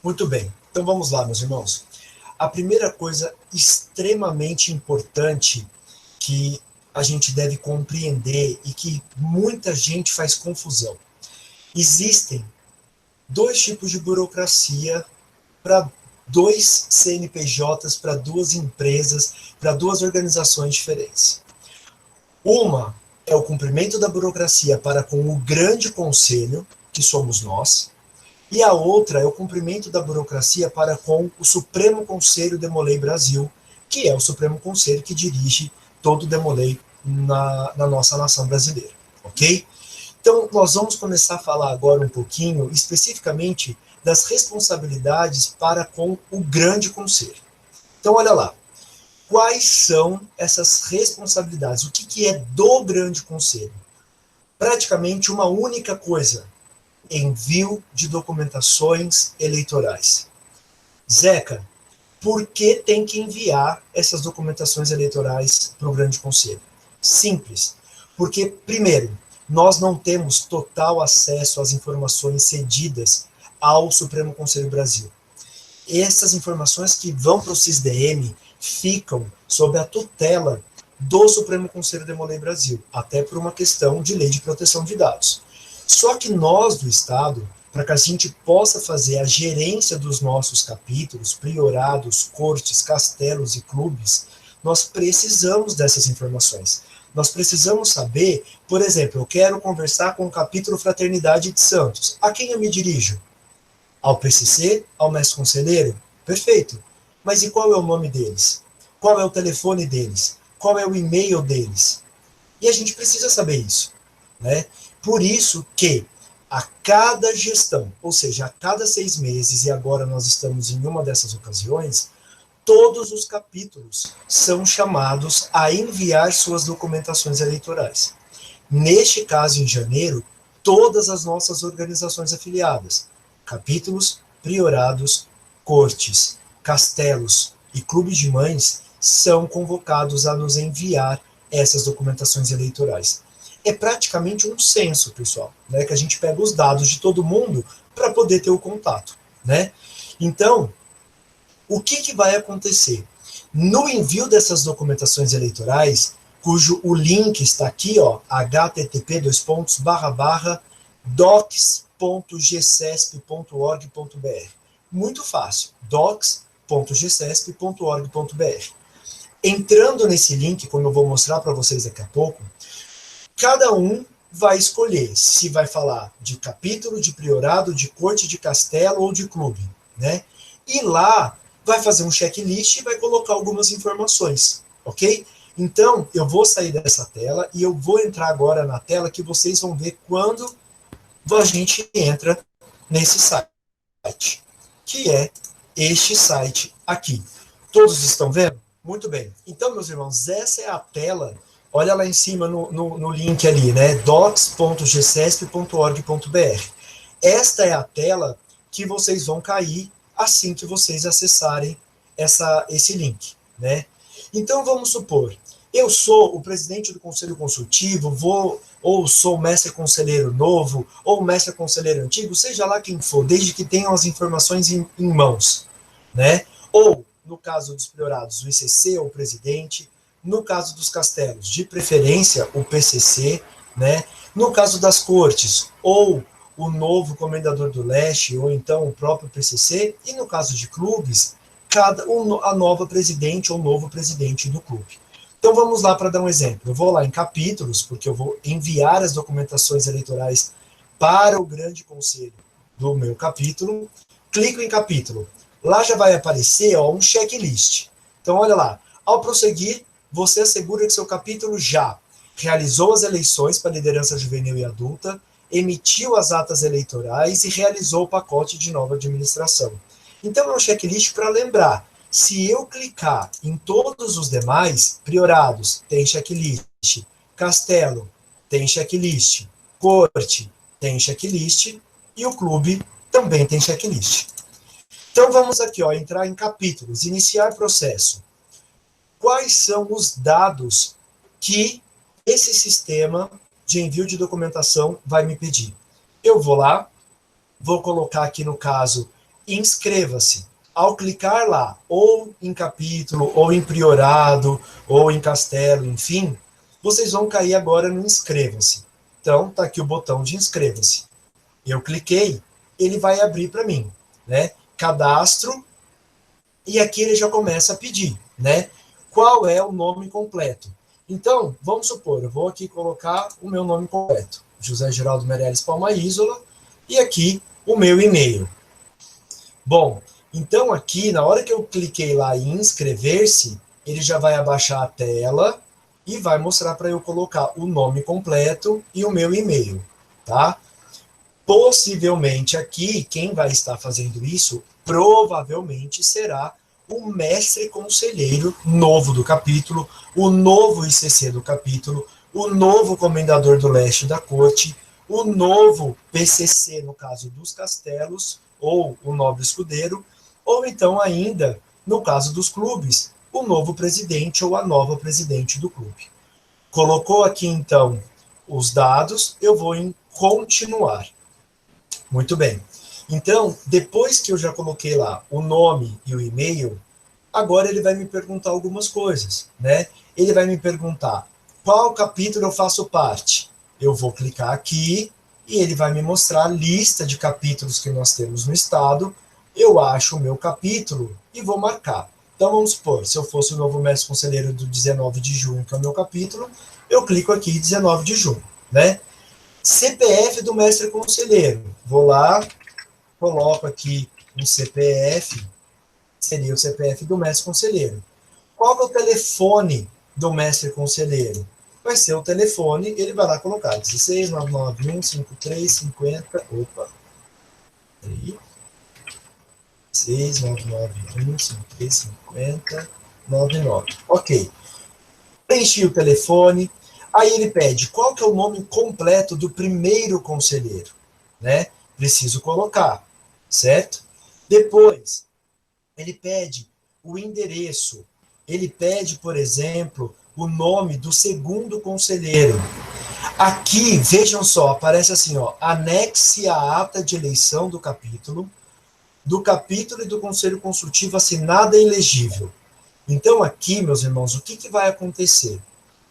Muito bem. Então vamos lá, meus irmãos. A primeira coisa extremamente importante que a gente deve compreender e que muita gente faz confusão. Existem dois tipos de burocracia para dois CNPJs, para duas empresas, para duas organizações diferentes. Uma é o cumprimento da burocracia para com o grande conselho, que somos nós, e a outra é o cumprimento da burocracia para com o Supremo Conselho Demolei Brasil, que é o Supremo Conselho que dirige todo o Demolei na nossa nação brasileira, ok? Então, nós vamos começar a falar agora um pouquinho, especificamente, das responsabilidades para com o grande conselho. Então, olha lá, quais são essas responsabilidades? O que é do grande conselho? Praticamente uma única coisa: envio de documentações eleitorais. Zeca, por que tem que enviar essas documentações eleitorais para o Grande Conselho? Simples. Porque, primeiro, nós não temos total acesso às informações cedidas ao Supremo Conselho Brasil. Essas informações que vão para o CISDM ficam sob a tutela do Supremo Conselho Demolei Brasil, até por uma questão de lei de proteção de dados. Só que nós, do Estado, para que a gente possa fazer a gerência dos nossos capítulos, priorados, cortes, castelos e clubes, nós precisamos dessas informações. Nós precisamos saber, por exemplo, eu quero conversar com o capítulo Fraternidade de Santos. A quem eu me dirijo? Ao PCC? Ao mestre conselheiro? Perfeito. Mas e qual é o nome deles? Qual é o telefone deles? Qual é o e-mail deles? E a gente precisa saber isso, né? Por isso que a cada gestão, ou seja, a cada 6 meses, e agora nós estamos em uma dessas ocasiões, todos os capítulos são chamados a enviar suas documentações eleitorais. Neste caso, em janeiro, todas as nossas organizações afiliadas, capítulos, priorados, cortes, castelos e clubes de mães, são convocados a nos enviar essas documentações eleitorais. É praticamente um censo, pessoal, né, que a gente pega os dados de todo mundo para poder ter o contato, né? Então, o que vai acontecer? No envio dessas documentações eleitorais, cujo o link está aqui, ó, http://docs.gcesp.org.br. Muito fácil, docs.gcesp.org.br. Entrando nesse link, como eu vou mostrar para vocês daqui a pouco, cada um vai escolher se vai falar de capítulo, de priorado, de corte, de castelo ou de clube, né? E lá vai fazer um checklist e vai colocar algumas informações, ok? Então, eu vou sair dessa tela e eu vou entrar agora na tela que vocês vão ver quando a gente entra nesse site, que é este site aqui. Todos estão vendo? Muito bem. Então, meus irmãos, essa é a tela. Olha lá em cima no link ali, né? docs.gcesp.org.br. Esta é a tela que vocês vão cair assim que vocês acessarem esse link, né? Então, vamos supor, eu sou o presidente do Conselho Consultivo, ou sou mestre conselheiro novo, ou mestre conselheiro antigo, seja lá quem for, desde que tenham as informações em mãos, né? Ou, no caso dos priorados, o ICC ou o presidente, no caso dos castelos, de preferência, o PCC, né? No caso das cortes, ou o novo comendador do leste, ou então o próprio PCC, e no caso de clubes, a nova presidente ou novo presidente do clube. Então vamos lá para dar um exemplo. Eu vou lá em capítulos, porque eu vou enviar as documentações eleitorais para o grande conselho do meu capítulo. Clico em capítulo. Lá já vai aparecer, ó, um checklist. Então olha lá. Ao prosseguir, você assegura que seu capítulo já realizou as eleições para a liderança juvenil e adulta, emitiu as atas eleitorais e realizou o pacote de nova administração. Então é um checklist para lembrar. Se eu clicar em todos os demais, priorados, tem checklist, castelo, tem checklist, corte, tem checklist, e o clube também tem checklist. Então vamos aqui, ó, entrar em capítulos, iniciar processo. Quais são os dados que esse sistema de envio de documentação vai me pedir? Eu vou lá, vou colocar aqui no caso inscreva-se. Ao clicar lá, ou em capítulo, ou em priorado, ou em castelo, enfim, vocês vão cair agora no inscreva-se. Então, tá aqui o botão de inscreva-se. Eu cliquei, ele vai abrir para mim, né? Cadastro, e aqui ele já começa a pedir, né? Qual é o nome completo? Então, vamos supor, eu vou aqui colocar o meu nome completo, José Geraldo Meirelles Palma Isola, e aqui o meu e-mail. Bom, então aqui, na hora que eu cliquei lá em inscrever-se, ele já vai abaixar a tela e vai mostrar para eu colocar o nome completo e o meu e-mail, tá? Possivelmente aqui, quem vai estar fazendo isso, provavelmente será o mestre conselheiro novo do capítulo, o novo ICC do capítulo, o novo comendador do leste da corte, o novo PCC, no caso dos castelos, ou o nobre escudeiro, ou então ainda, no caso dos clubes, o novo presidente ou a nova presidente do clube. Colocou aqui, então, os dados, eu vou em continuar. Muito bem. Então, depois que eu já coloquei lá o nome e o e-mail, agora ele vai me perguntar algumas coisas, né? Ele vai me perguntar qual capítulo eu faço parte. Eu vou clicar aqui e ele vai me mostrar a lista de capítulos que nós temos no estado. Eu acho o meu capítulo e vou marcar. Então, vamos supor, se eu fosse o novo mestre conselheiro do 19 de junho, que é o meu capítulo, eu clico aqui 19 de junho, né? CPF do mestre conselheiro. Vou lá, coloco aqui um CPF, seria o CPF do mestre conselheiro. Qual é o telefone do mestre conselheiro? Vai ser o telefone, ele vai lá colocar 16 991 53 50, opa, aí, 16 991 53 50 99. Ok. Preenchi o telefone, aí ele pede qual que é o nome completo do primeiro conselheiro, né? Preciso colocar, certo? Depois, ele pede o endereço, ele pede, por exemplo, o nome do segundo conselheiro. Aqui, vejam só, aparece assim, ó, anexe a ata de eleição do capítulo e do conselho consultivo assinada e elegível. Então, aqui, meus irmãos, o que vai acontecer?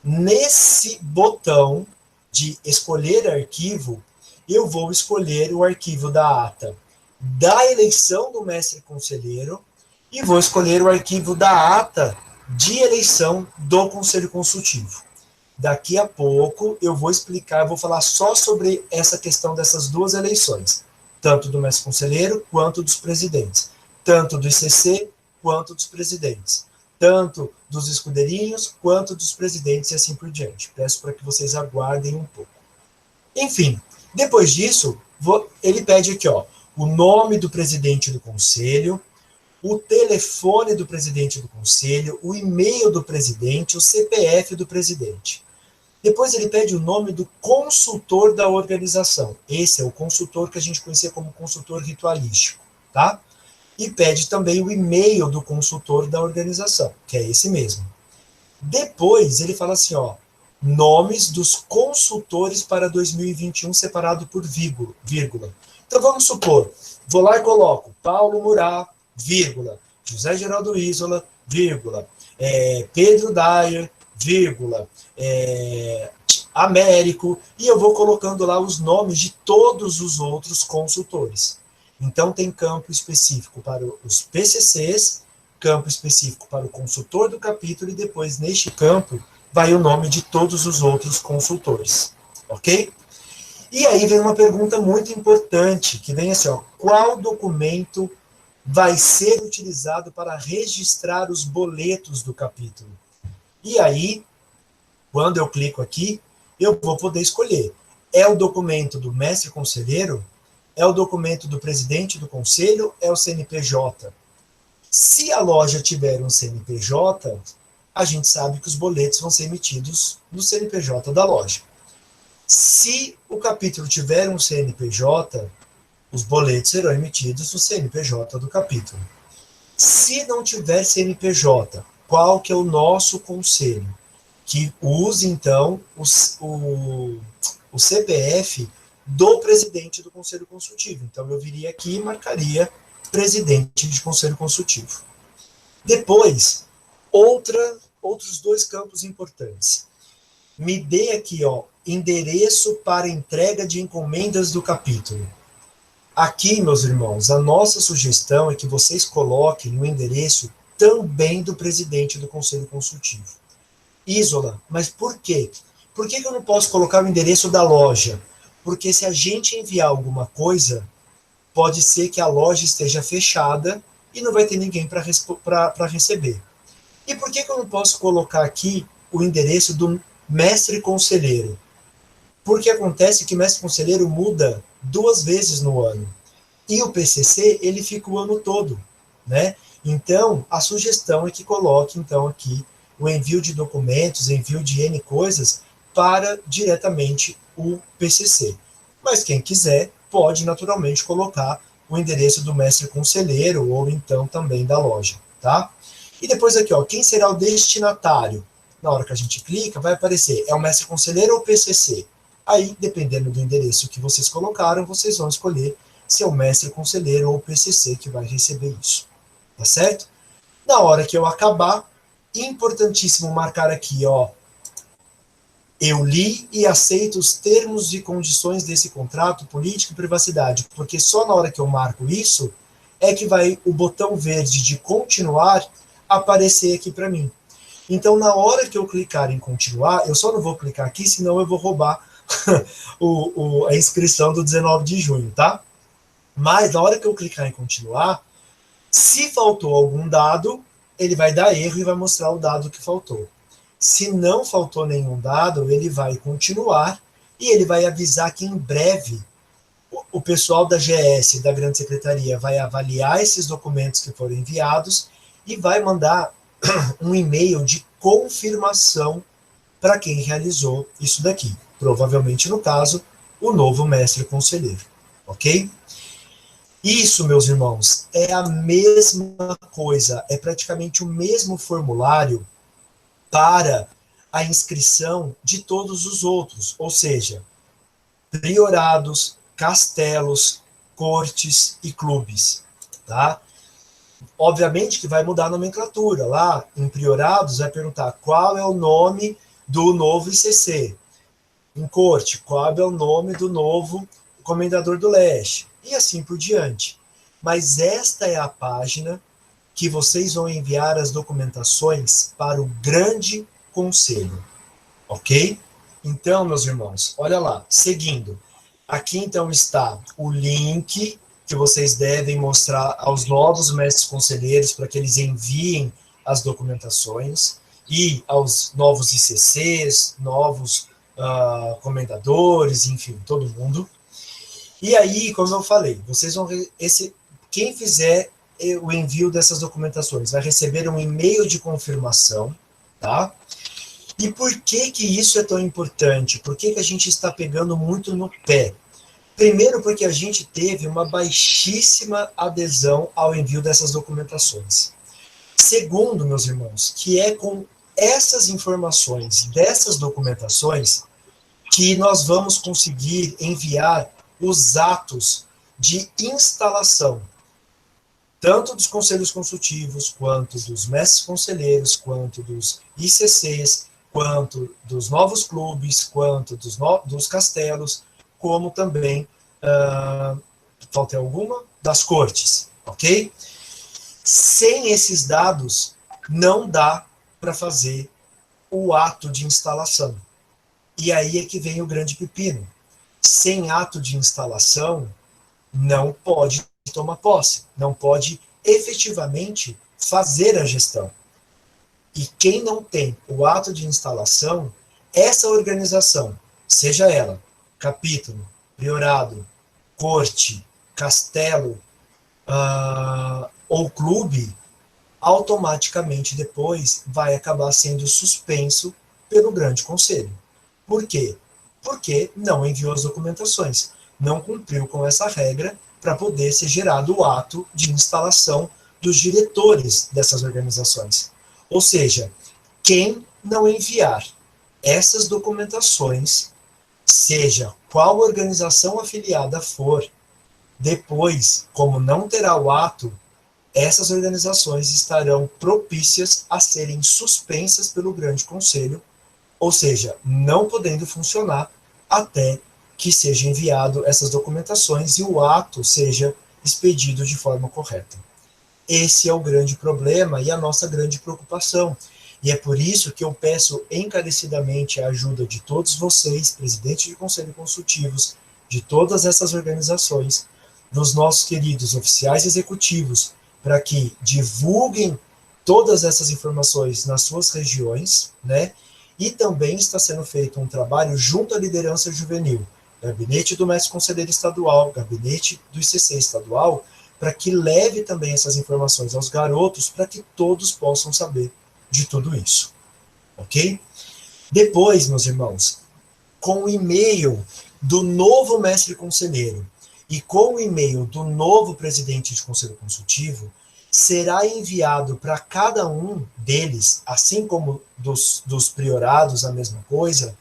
Nesse botão de escolher arquivo, eu vou escolher o arquivo da ata da eleição do mestre conselheiro e vou escolher o arquivo da ata de eleição do conselho consultivo. Daqui a pouco eu vou explicar, vou falar só sobre essa questão dessas duas eleições, tanto do mestre conselheiro quanto dos presidentes, tanto do ICC quanto dos presidentes, tanto dos escudeirinhos quanto dos presidentes e assim por diante. Peço para que vocês aguardem um pouco. Enfim, depois disso, ele pede aqui, ó, o nome do presidente do conselho, o telefone do presidente do conselho, o e-mail do presidente, o CPF do presidente. Depois ele pede o nome do consultor da organização. Esse é o consultor que a gente conhecia como consultor ritualístico, tá? E pede também o e-mail do consultor da organização, que é esse mesmo. Depois ele fala assim, ó, nomes dos consultores para 2021 separado por vírgula. Então vamos supor, vou lá e coloco Paulo Murat, vírgula, José Geraldo Isola, vírgula, Pedro Dyer, vírgula, Américo, e eu vou colocando lá os nomes de todos os outros consultores. Então tem campo específico para os PCCs, campo específico para o consultor do capítulo, e depois neste campo vai o nome de todos os outros consultores, ok? E aí vem uma pergunta muito importante, que vem assim, ó, qual documento vai ser utilizado para registrar os boletos do capítulo? E aí, quando eu clico aqui, eu vou poder escolher. É o documento do mestre conselheiro? É o documento do presidente do conselho? É o CNPJ? Se a loja tiver um CNPJ, a gente sabe que os boletos vão ser emitidos no CNPJ da loja. Se o capítulo tiver um CNPJ, os boletos serão emitidos no CNPJ do capítulo. Se não tiver CNPJ, qual que é o nosso conselho? Que use, então, o CPF do presidente do conselho consultivo. Então, eu viria aqui e marcaria presidente de conselho consultivo. Depois, outros dois campos importantes. Me dê aqui, ó, endereço para entrega de encomendas do capítulo. Aqui, meus irmãos, a nossa sugestão é que vocês coloquem o endereço também do presidente do conselho consultivo. Isola, mas por quê? Por que eu não posso colocar o endereço da loja? Porque se a gente enviar alguma coisa, pode ser que a loja esteja fechada e não vai ter ninguém para receber. E por que eu não posso colocar aqui o endereço do mestre conselheiro? Porque acontece que o mestre conselheiro muda 2 vezes no ano. E o PCC, ele fica o ano todo, né? Então, a sugestão é que coloque, então, aqui o envio de documentos, envio de N coisas para diretamente o PCC. Mas quem quiser, pode naturalmente colocar o endereço do mestre conselheiro ou então também da loja, tá? E depois aqui, ó, quem será o destinatário? Na hora que a gente clica, vai aparecer, é o mestre conselheiro ou o PCC? Aí, dependendo do endereço que vocês colocaram, vocês vão escolher se é o mestre conselheiro ou o PCC que vai receber isso, tá certo? Na hora que eu acabar, importantíssimo marcar aqui, ó, eu li e aceito os termos e condições desse contrato, política e privacidade, porque só na hora que eu marco isso é que vai o botão verde de continuar aparecer aqui para mim. Então, na hora que eu clicar em continuar, eu só não vou clicar aqui, senão eu vou roubar a inscrição do 19 de junho, tá? Mas na hora que eu clicar em continuar, se faltou algum dado, ele vai dar erro e vai mostrar o dado que faltou. Se não faltou nenhum dado, ele vai continuar e ele vai avisar que em breve o pessoal da GS, da Grande Secretaria, vai avaliar esses documentos que foram enviados e vai mandar um e-mail de confirmação para quem realizou isso daqui. Provavelmente, no caso, o novo mestre conselheiro. Ok? Isso, meus irmãos, é a mesma coisa, é praticamente o mesmo formulário para a inscrição de todos os outros, ou seja, priorados, castelos, cortes e clubes, tá? Obviamente que vai mudar a nomenclatura. Lá em priorados vai perguntar qual é o nome do novo ICC. Em corte, qual é o nome do novo comendador do leste. E assim por diante. Mas esta é a página que vocês vão enviar as documentações para o grande conselho. Ok? Então, meus irmãos, olha lá, seguindo. Aqui então está o link que vocês devem mostrar aos novos mestres conselheiros para que eles enviem as documentações e aos novos ICCs, novos comendadores, enfim, todo mundo. E aí, como eu falei, vocês vão quem fizer o envio dessas documentações vai receber um e-mail de confirmação, tá? E por que que isso é tão importante? Por que que a gente está pegando muito no pé? Primeiro, porque a gente teve uma baixíssima adesão ao envio dessas documentações. Segundo, meus irmãos, que é com essas informações, dessas documentações, que nós vamos conseguir enviar os atos de instalação, tanto dos conselhos consultivos, quanto dos mestres conselheiros, quanto dos ICCs, quanto dos novos clubes, quanto dos castelos, como também, falta alguma? Das cortes, ok? Sem esses dados, não dá para fazer o ato de instalação. E aí é que vem o grande pepino. Sem ato de instalação, não pode tomar posse, não pode efetivamente fazer a gestão. E quem não tem o ato de instalação, essa organização, seja ela capítulo, priorado, corte, castelo ou clube, automaticamente depois vai acabar sendo suspenso pelo grande conselho. Por quê? Porque não enviou as documentações, não cumpriu com essa regra para poder ser gerado o ato de instalação dos diretores dessas organizações. Ou seja, quem não enviar essas documentações, seja qual organização afiliada for, Depois, como não terá o ato, essas organizações estarão propícias a serem suspensas pelo Grande Conselho, ou seja, não podendo funcionar até que seja enviado essas documentações e o ato seja expedido de forma correta. Esse é o grande problema e a nossa grande preocupação. E é por isso que eu peço encarecidamente a ajuda de todos vocês, presidentes de conselho consultivos, de todas essas organizações, dos nossos queridos oficiais executivos, para que divulguem todas essas informações nas suas regiões, né? E também está sendo feito um trabalho junto à liderança juvenil, gabinete do mestre conselheiro estadual, gabinete do ICC estadual, para que leve também essas informações aos garotos, para que todos possam saber de tudo isso, ok? Depois, meus irmãos, com o e-mail do novo mestre conselheiro e com o e-mail do novo presidente de conselho consultivo, será enviado para cada um deles, assim como dos priorados, a mesma coisa,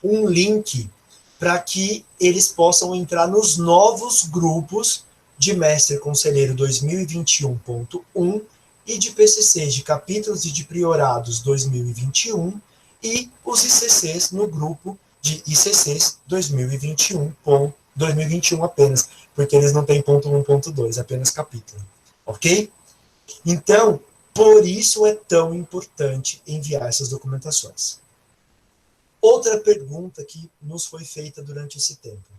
um link para que eles possam entrar nos novos grupos de mestre conselheiro 2021.1 e de PCCs de capítulos e de priorados 2021 e os ICCs no grupo de ICCs 2021 apenas, porque eles não têm ponto 1, ponto 2, apenas capítulo, ok? Então, por isso é tão importante enviar essas documentações. Outra pergunta que nos foi feita durante esse tempo: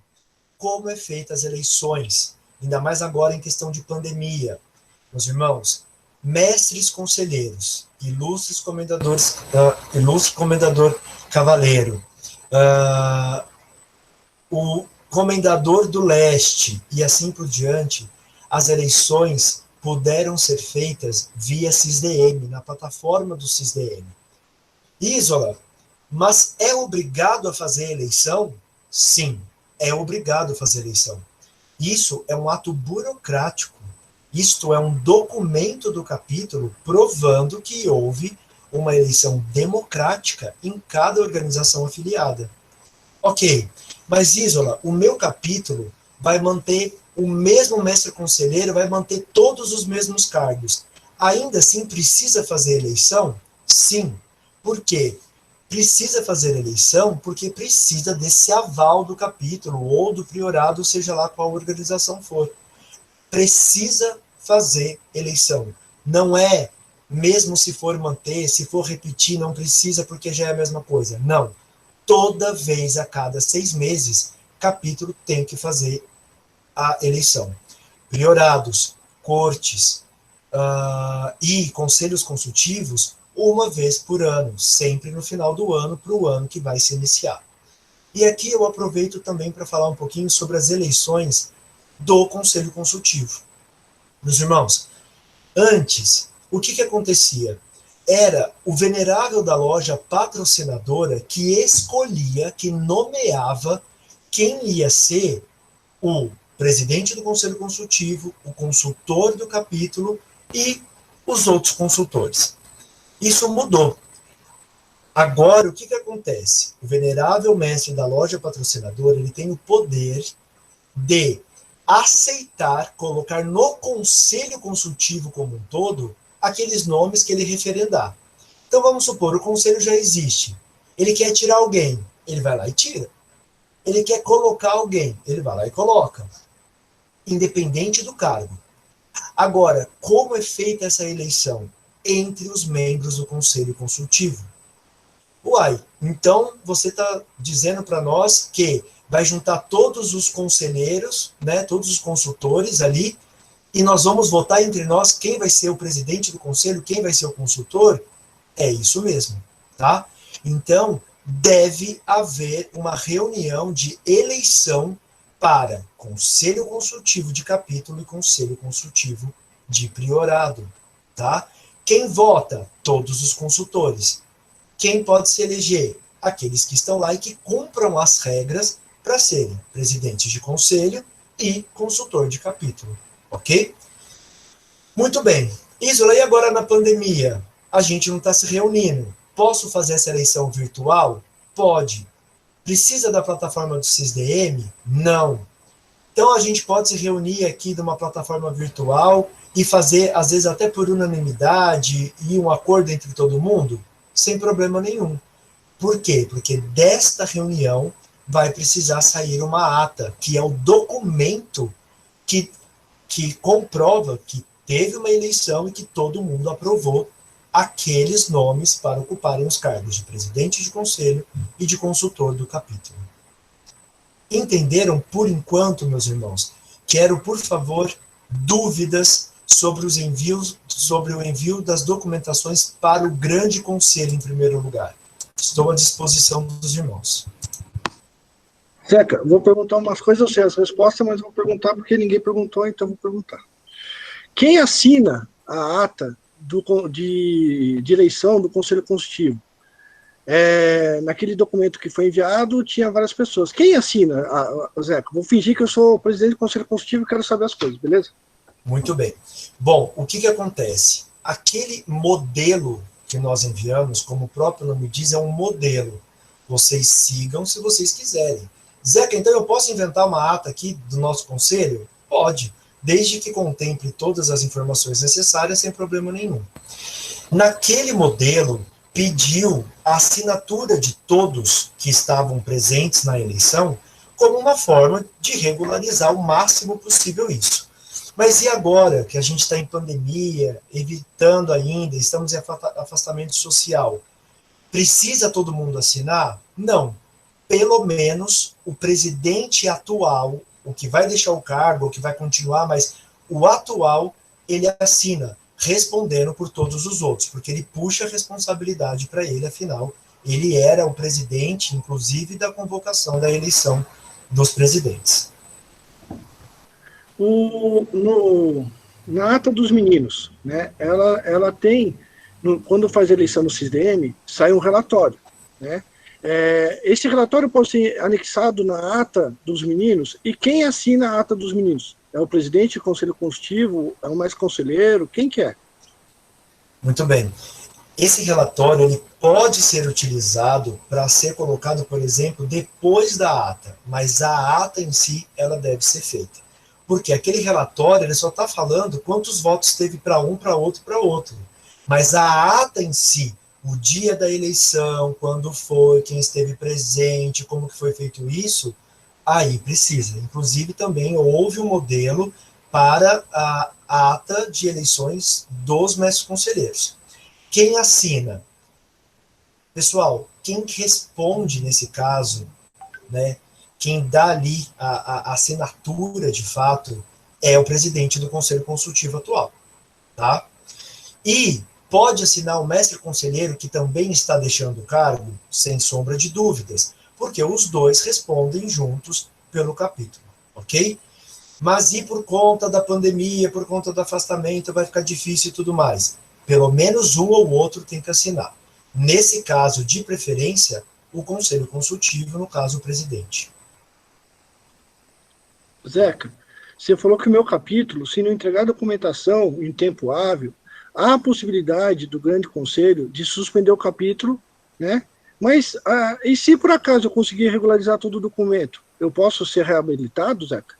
como é feita as eleições, ainda mais agora em questão de pandemia? Meus irmãos, mestres conselheiros, ilustres comendadores, ilustre comendador cavaleiro, o comendador do leste e assim por diante, as eleições puderam ser feitas via SysDM, na plataforma do SysDM. Isola, mas é obrigado a fazer eleição? Sim, é obrigado a fazer eleição. Isso é um ato burocrático. Isto é um documento do capítulo provando que houve uma eleição democrática em cada organização afiliada. Ok, mas Isola, o meu capítulo vai manter o mesmo mestre conselheiro, vai manter todos os mesmos cargos. Ainda assim, precisa fazer eleição? Sim. Por quê? Precisa fazer eleição porque precisa desse aval do capítulo ou do priorado, seja lá qual organização for. Precisa fazer eleição. Não é, mesmo se for manter, se for repetir, não precisa porque já é a mesma coisa. Não. Toda vez, a cada 6 meses, capítulo tem que fazer a eleição. Priorados, cortes e conselhos consultivos, uma vez por ano, sempre no final do ano, para o ano que vai se iniciar. E aqui eu aproveito também para falar um pouquinho sobre as eleições do conselho consultivo. Meus irmãos, antes, o que acontecia? Era o venerável da loja patrocinadora que escolhia, que nomeava quem ia ser o presidente do conselho consultivo, o consultor do capítulo e os outros consultores. Isso mudou. Agora, o que acontece? O venerável mestre da loja patrocinadora, ele tem o poder de aceitar, colocar no conselho consultivo como um todo, aqueles nomes que ele referendar. Então, vamos supor, o conselho já existe. Ele quer tirar alguém, ele vai lá e tira. Ele quer colocar alguém, ele vai lá e coloca. Independente do cargo. Agora, como é feita essa eleição entre os membros do conselho consultivo? Uai, então você está dizendo para nós que vai juntar todos os conselheiros, né, todos os consultores ali, e nós vamos votar entre nós quem vai ser o presidente do conselho, quem vai ser o consultor? É isso mesmo, tá? Então, deve haver uma reunião de eleição para conselho consultivo de capítulo e conselho consultivo de priorado, tá? Quem vota? Todos os consultores. Quem pode se eleger? Aqueles que estão lá e que cumpram as regras para serem presidente de conselho e consultor de capítulo, ok? Muito bem. Isola, e agora na pandemia? A gente não está se reunindo. Posso fazer essa eleição virtual? Pode. Precisa da plataforma do SysDM? Não. Então, a gente pode se reunir aqui numa plataforma virtual e fazer, às vezes, até por unanimidade e um acordo entre todo mundo, sem problema nenhum. Por quê? Porque desta reunião vai precisar sair uma ata, que é o documento que, que comprova que teve uma eleição e que todo mundo aprovou aqueles nomes para ocuparem os cargos de presidente de conselho e de consultor do capítulo. Entenderam por enquanto, meus irmãos? Quero, por favor, dúvidas sobre os envios, sobre o envio das documentações para o grande conselho, em primeiro lugar. Estou à disposição dos irmãos. Zeca, vou perguntar umas coisas, eu sei as respostas, mas vou perguntar porque ninguém perguntou, então vou perguntar. Quem assina a ata de eleição do Conselho Consultivo? Naquele documento que foi enviado, tinha várias pessoas. Quem assina, Zeca? Vou fingir que eu sou o presidente do Conselho Consultivo e quero saber as coisas, beleza? Muito bem. Bom, o que acontece? Aquele modelo que nós enviamos, como o próprio nome diz, é um modelo. Vocês sigam se vocês quiserem. Zeca, então eu posso inventar uma ata aqui do nosso conselho? Pode, desde que contemple todas as informações necessárias, sem problema nenhum. Naquele modelo, pediu a assinatura de todos que estavam presentes na eleição como uma forma de regularizar o máximo possível isso. Mas e agora, que a gente está em pandemia, evitando ainda, estamos em afastamento social, precisa todo mundo assinar? Não. Pelo menos o presidente atual, o que vai deixar o cargo, o que vai continuar, mas o atual, ele assina, respondendo por todos os outros, porque ele puxa a responsabilidade para ele, afinal, ele era o presidente, inclusive, da convocação da eleição dos presidentes. Na ata dos meninos, né, ela tem, quando faz eleição no CISDM, sai um relatório, né? Esse relatório pode ser anexado na ata dos meninos, e quem assina a ata dos meninos? É o presidente do Conselho Consultivo? É o mais conselheiro? Quem que é? Muito bem. Esse relatório ele pode ser utilizado para ser colocado, por exemplo, depois da ata, mas a ata em si, ela deve ser feita. Porque aquele relatório ele só está falando quantos votos teve para um, para outro e para outro. Mas a ata em si, o dia da eleição, quando foi, quem esteve presente, como que foi feito isso, aí precisa. Inclusive também houve um modelo para a ata de eleições dos mestres conselheiros. Quem assina? Pessoal, quem responde nesse caso, né, quem dá ali a assinatura de fato, é o presidente do Conselho Consultivo atual. Tá? E pode assinar o mestre conselheiro que também está deixando o cargo, sem sombra de dúvidas, porque os dois respondem juntos pelo capítulo, ok? Mas e por conta da pandemia, por conta do afastamento, vai ficar difícil e tudo mais. Pelo menos um ou outro tem que assinar. Nesse caso, de preferência, o Conselho Consultivo, no caso, o presidente. Zeca, você falou que o meu capítulo, se não entregar a documentação em tempo hábil, há a possibilidade do grande conselho de suspender o capítulo, né? Mas, e se por acaso eu conseguir regularizar todo o documento, eu posso ser reabilitado, Zeca?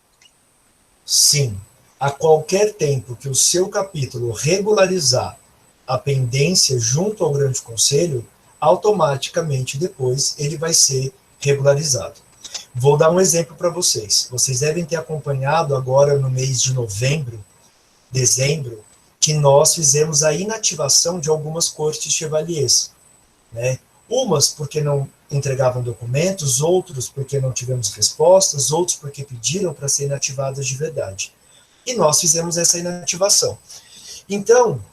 Sim. A qualquer tempo que o seu capítulo regularizar a pendência junto ao grande conselho, automaticamente depois ele vai ser regularizado. Vou dar um exemplo para vocês. Vocês devem ter acompanhado agora no mês de novembro, dezembro, que nós fizemos a inativação de algumas cortes chevaliers, né? Umas porque não entregavam documentos, outros porque não tivemos respostas, outros porque pediram para ser inativadas de verdade. E nós fizemos essa inativação. Então,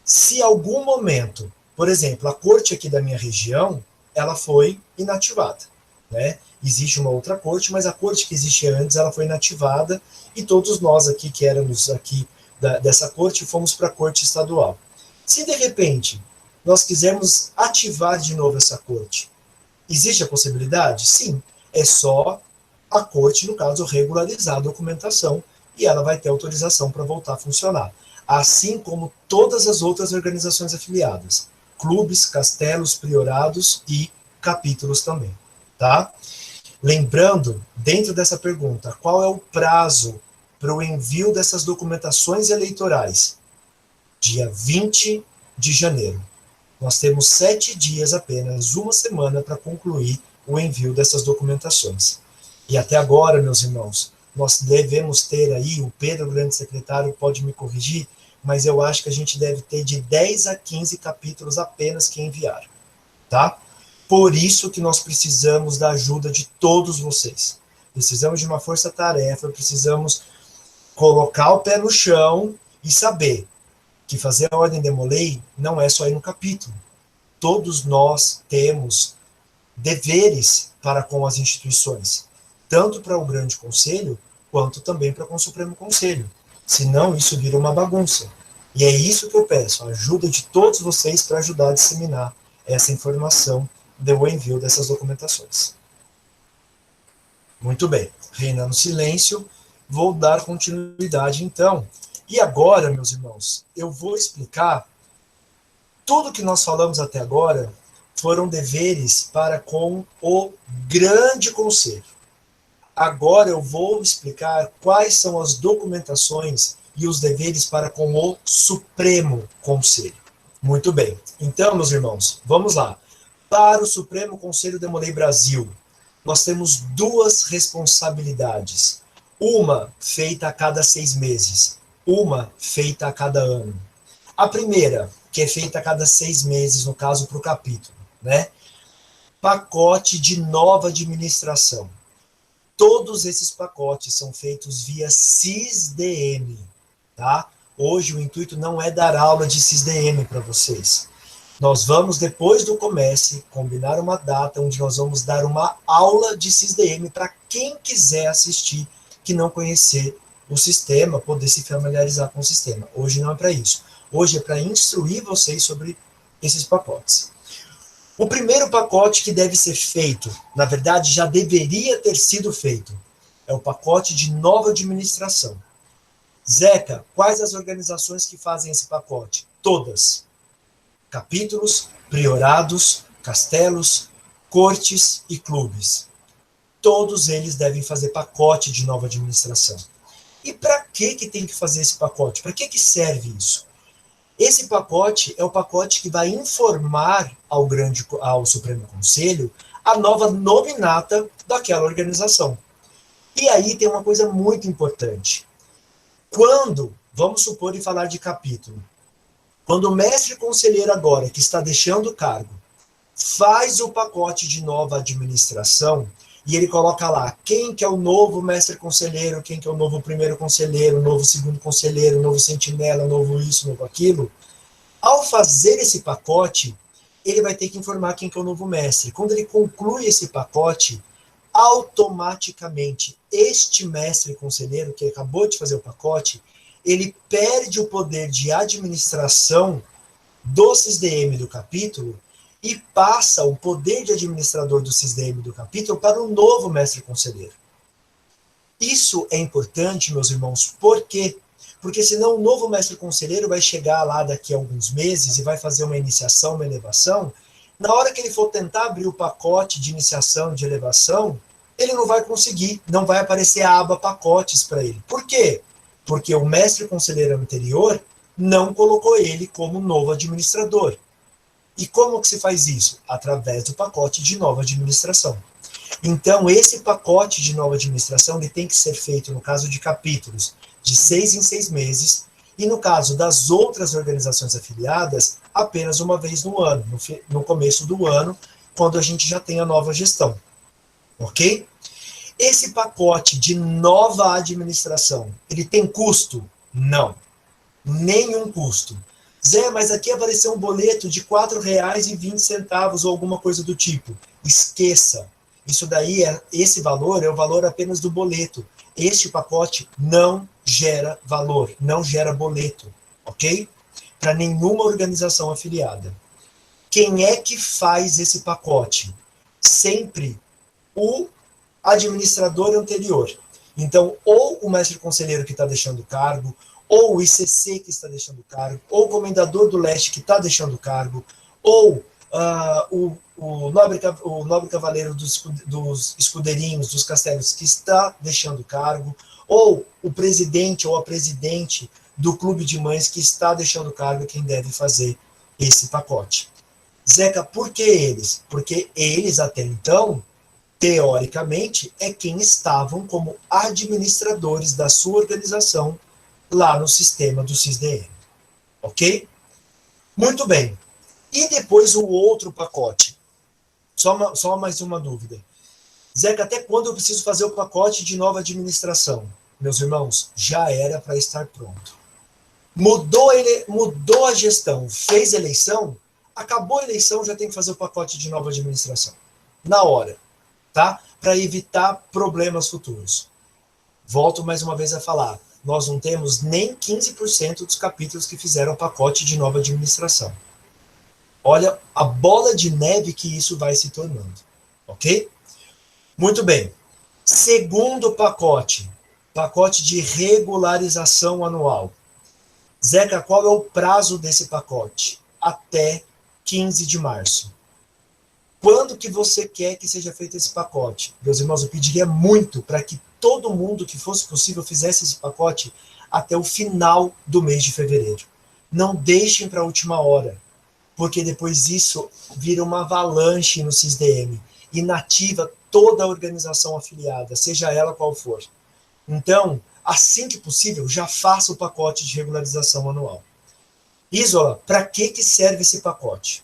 se algum momento, por exemplo, a corte aqui da minha região, ela foi inativada, né? Existe uma outra corte, mas a corte que existia antes, ela foi inativada, e todos nós aqui, que éramos aqui dessa corte, fomos para a corte estadual. Se de repente nós quisermos ativar de novo essa corte, existe a possibilidade? Sim, é só a corte, no caso, regularizar a documentação, e ela vai ter autorização para voltar a funcionar. Assim como todas as outras organizações afiliadas, clubes, castelos, priorados e capítulos também, tá? Lembrando, dentro dessa pergunta, qual é o prazo para o envio dessas documentações eleitorais? Dia 20 de janeiro. Nós temos 7 dias apenas, uma semana, para concluir o envio dessas documentações. E até agora, meus irmãos, nós devemos ter aí, o Pedro, o grande secretário, pode me corrigir, mas eu acho que a gente deve ter de 10 a 15 capítulos apenas que enviar, tá? Por isso que nós precisamos da ajuda de todos vocês. Precisamos de uma força-tarefa, precisamos colocar o pé no chão e saber que fazer a ordem de Molay não é só ir no capítulo. Todos nós temos deveres para com as instituições, tanto para o Grande Conselho, quanto também para com o Supremo Conselho. Senão, isso vira uma bagunça. E é isso que eu peço, a ajuda de todos vocês para ajudar a disseminar essa informação do envio dessas documentações. Muito bem, reinando silêncio, vou dar continuidade então. E agora, meus irmãos, eu vou explicar tudo que nós falamos até agora foram deveres para com o Grande Conselho. Agora eu vou explicar quais são as documentações e os deveres para com o Supremo Conselho. Muito bem. Então, meus irmãos, vamos lá. Para o Supremo Conselho de Molay Brasil, nós temos duas responsabilidades. Uma feita a cada 6 meses, uma feita a cada ano. A primeira, que é feita a cada 6 meses, no caso para o capítulo, né? Pacote de nova administração. Todos esses pacotes são feitos via SysDM, tá? Hoje o intuito não é dar aula de SysDM para vocês. Nós vamos, depois do Comece, combinar uma data onde nós vamos dar uma aula de SysDM para quem quiser assistir, que não conhecer o sistema, poder se familiarizar com o sistema. Hoje não é para isso. Hoje é para instruir vocês sobre esses pacotes. O primeiro pacote que deve ser feito, na verdade já deveria ter sido feito, é o pacote de nova administração. Zeca, quais as organizações que fazem esse pacote? Todas. Capítulos, priorados, castelos, cortes e clubes. Todos eles devem fazer pacote de nova administração. E para que tem que fazer esse pacote? Para que serve isso? Esse pacote é o pacote que vai informar ao Supremo Conselho a nova nominata daquela organização. E aí tem uma coisa muito importante. Quando, vamos supor e falar de capítulo, quando o mestre conselheiro agora, que está deixando o cargo, faz o pacote de nova administração, e ele coloca lá quem que é o novo mestre conselheiro, quem que é o novo primeiro conselheiro, o novo segundo conselheiro, o novo sentinela, o novo isso, o novo aquilo. Ao fazer esse pacote, ele vai ter que informar quem que é o novo mestre. Quando ele conclui esse pacote, automaticamente este mestre conselheiro que acabou de fazer o pacote, ele perde o poder de administração do SysDM do capítulo e passa o poder de administrador do SysDM do capítulo para o novo mestre conselheiro. Isso é importante, meus irmãos, por quê? Porque senão o novo mestre conselheiro vai chegar lá daqui a alguns meses e vai fazer uma iniciação, uma elevação. Na hora que ele for tentar abrir o pacote de iniciação, de elevação, ele não vai conseguir, não vai aparecer a aba pacotes para ele. Por quê? Porque o mestre conselheiro anterior não colocou ele como novo administrador. E como que se faz isso? Através do pacote de nova administração. Então, esse pacote de nova administração ele tem que ser feito, no caso de capítulos, de 6 em 6 meses, e no caso das outras organizações afiliadas, apenas uma vez no ano, no começo do ano, quando a gente já tem a nova gestão. Ok? Esse pacote de nova administração, ele tem custo? Não. Nenhum custo. Zé, mas aqui apareceu um boleto de R$ 4,20 ou alguma coisa do tipo. Esqueça. Isso daí, esse valor é o valor apenas do boleto. Este pacote não gera valor, não gera boleto, ok? Para nenhuma organização afiliada. Quem é que faz esse pacote? Sempre o administrador anterior. Então, ou o mestre conselheiro que está deixando o cargo, ou o ICC que está deixando o cargo, ou o comendador do leste que está deixando o cargo, ou o nobre cavaleiro dos escudeirinhos, dos castelos, que está deixando o cargo, ou o presidente ou a presidente do clube de mães que está deixando o cargo, quem deve fazer esse pacote. Zeca, por que eles? Porque eles, até então, teoricamente, é quem estavam como administradores da sua organização lá no sistema do SysDM. Ok? Muito bem. E depois o outro pacote. Só mais uma dúvida. Zeca, até quando eu preciso fazer o pacote de nova administração? Meus irmãos, já era para estar pronto. Mudou a gestão, fez eleição, acabou a eleição, já tem que fazer o pacote de nova administração. Na hora, tá? Para evitar problemas futuros. Volto mais uma vez a falar, nós não temos nem 15% dos capítulos que fizeram pacote de nova administração. Olha a bola de neve que isso vai se tornando, ok? Muito bem. Segundo pacote, pacote de regularização anual. Zeca, qual é o prazo desse pacote? Até 15 de março. Quando que você quer que seja feito esse pacote? Meus irmãos, eu pediria muito para que todo mundo que fosse possível fizesse esse pacote até o final do mês de fevereiro. Não deixem para a última hora, porque depois isso vira uma avalanche no SysDM, inativa toda a organização afiliada, seja ela qual for. Então, assim que possível, já faça o pacote de regularização anual. Isola, para que serve esse pacote?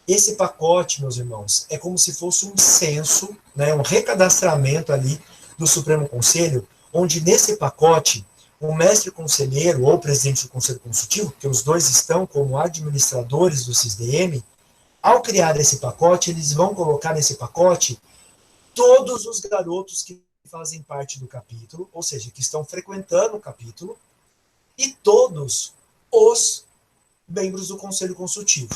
Esse pacote, meus irmãos, é como se fosse um censo, né, um recadastramento ali do Supremo Conselho, onde nesse pacote o mestre conselheiro ou o presidente do Conselho Consultivo, que os dois estão como administradores do SysDM, ao criar esse pacote, eles vão colocar nesse pacote todos os garotos que fazem parte do capítulo, ou seja, que estão frequentando o capítulo, e todos os membros do Conselho Consultivo.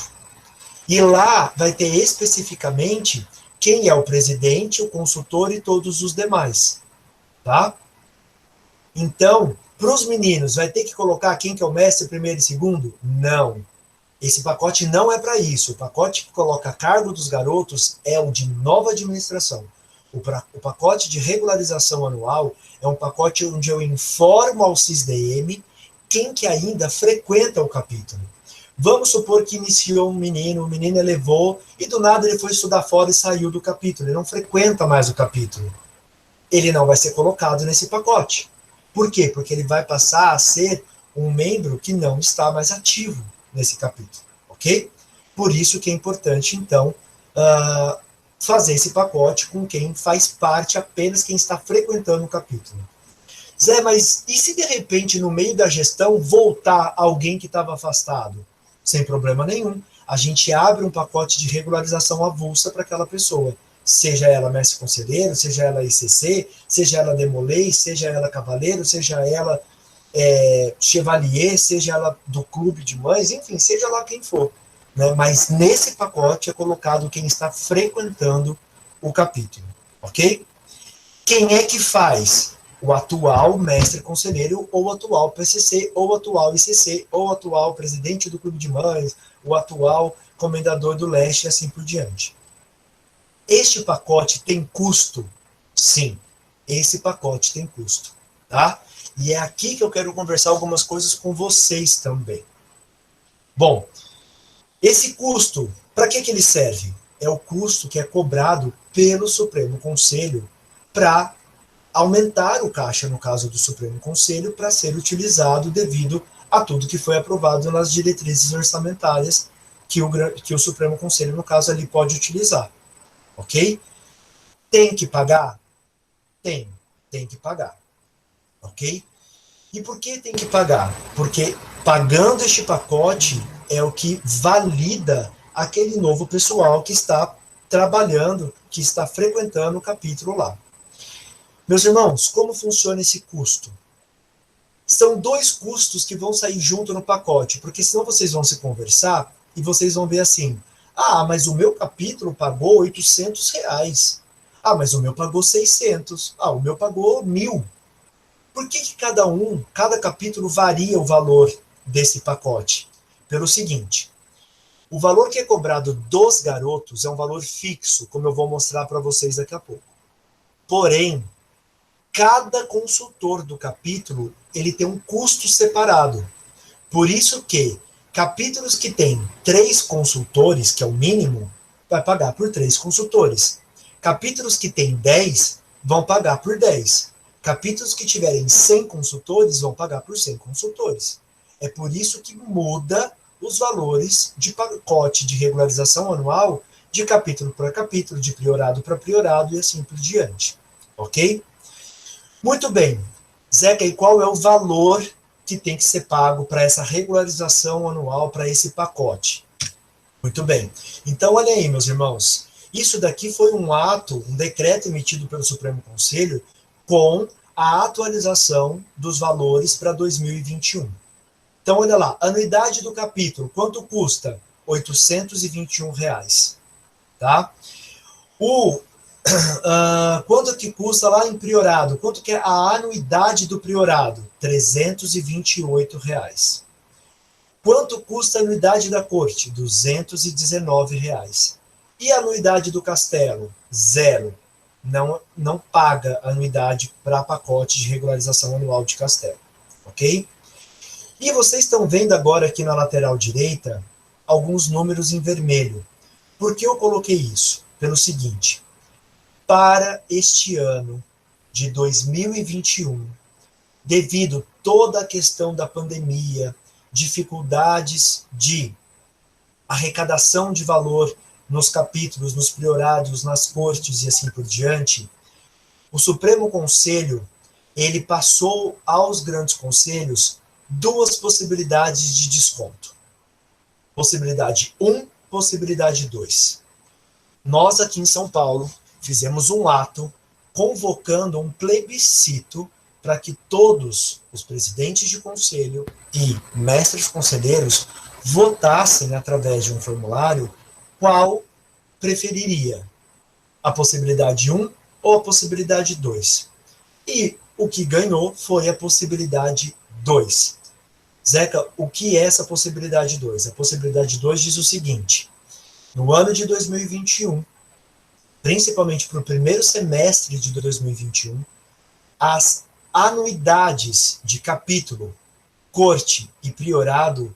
E lá vai ter especificamente quem é o presidente, o consultor e todos os demais. Tá? Então, para os meninos, vai ter que colocar quem que é o mestre, primeiro e segundo? Não. Esse pacote não é para isso. O pacote que coloca a cargo dos garotos é o de nova administração. O pacote de regularização anual é um pacote onde eu informo ao SysDM quem que ainda frequenta o capítulo. Vamos supor que iniciou um menino, o menino elevou e do nada ele foi estudar fora e saiu do capítulo. Ele não frequenta mais o capítulo. Ele não vai ser colocado nesse pacote. Por quê? Porque ele vai passar a ser um membro que não está mais ativo nesse capítulo. Ok? Por isso que é importante, então, fazer esse pacote com quem faz parte, apenas quem está frequentando o capítulo. Zé, mas e se de repente no meio da gestão voltar alguém que estava afastado? Sem problema nenhum. A gente abre um pacote de regularização avulsa para aquela pessoa. Seja ela mestre conselheiro, seja ela ICC, seja ela demolei, seja ela cavaleiro, seja ela chevalier, seja ela do clube de mães, enfim, seja lá quem for. Né? Mas nesse pacote é colocado quem está frequentando o capítulo. Ok? Quem é que faz? O atual mestre conselheiro, ou o atual PCC, ou o atual ICC, ou o atual presidente do clube de mães, o atual comendador do leste, e assim por diante. Este pacote tem custo? Sim, esse pacote tem custo. Tá? E é aqui que eu quero conversar algumas coisas com vocês também. Bom, esse custo, para que ele serve? É o custo que é cobrado pelo Supremo Conselho para aumentar o caixa, no caso do Supremo Conselho, para ser utilizado devido a tudo que foi aprovado nas diretrizes orçamentárias que o Supremo Conselho, no caso, ali pode utilizar. Ok? Tem que pagar? Tem que pagar. Ok? E por que tem que pagar? Porque pagando este pacote é o que valida aquele novo pessoal que está trabalhando, que está frequentando o capítulo lá. Meus irmãos, como funciona esse custo? São dois custos que vão sair junto no pacote, porque senão vocês vão se conversar e vocês vão ver assim, mas o meu capítulo pagou R$800. Mas o meu pagou 600. O meu pagou 1.000. Por que cada capítulo varia o valor desse pacote? Pelo seguinte, O valor que é cobrado dos garotos é um valor fixo, como eu vou mostrar para vocês daqui a pouco. Porém, cada consultor do capítulo, ele tem um custo separado. Por isso que capítulos que têm 3 consultores, que é o mínimo, vai pagar por 3 consultores. Capítulos que têm 10 vão pagar por 10. Capítulos que tiverem 100 consultores vão pagar por 100 consultores. É por isso que muda os valores de pacote de regularização anual de capítulo para capítulo, de priorado para priorado e assim por diante. Ok? Muito bem. Zeca, e qual é o valor que tem que ser pago para essa regularização anual, para esse pacote? Muito bem. Então, olha aí, meus irmãos. Isso daqui foi um ato, um decreto emitido pelo Supremo Conselho com a atualização dos valores para 2021. Então, olha lá, anuidade do capítulo, quanto custa? R$ 821. Tá? Quanto que custa lá em priorado? Quanto que é a anuidade do priorado? R$ 328. Quanto custa a anuidade da corte? R$ 219. E a anuidade do castelo? Zero. Não paga anuidade para pacote de regularização anual de castelo. Ok? E vocês estão vendo agora aqui na lateral direita alguns números em vermelho. Por que eu coloquei isso? Pelo seguinte, para este ano de 2021, devido toda a questão da pandemia, dificuldades de arrecadação de valor nos capítulos, nos priorados, nas cortes e assim por diante, o Supremo Conselho, ele passou aos grandes conselhos 2 possibilidades de desconto. Possibilidade 1, possibilidade 2. Nós aqui em São Paulo fizemos um ato convocando um plebiscito para que todos os presidentes de conselho e mestres conselheiros votassem através de um formulário qual preferiria, a possibilidade 1 ou a possibilidade 2. E o que ganhou foi a possibilidade 2. Zeca, o que é essa possibilidade 2? A possibilidade 2 diz o seguinte: no ano de 2021, principalmente para o primeiro semestre de 2021, as anuidades de capítulo, corte e priorado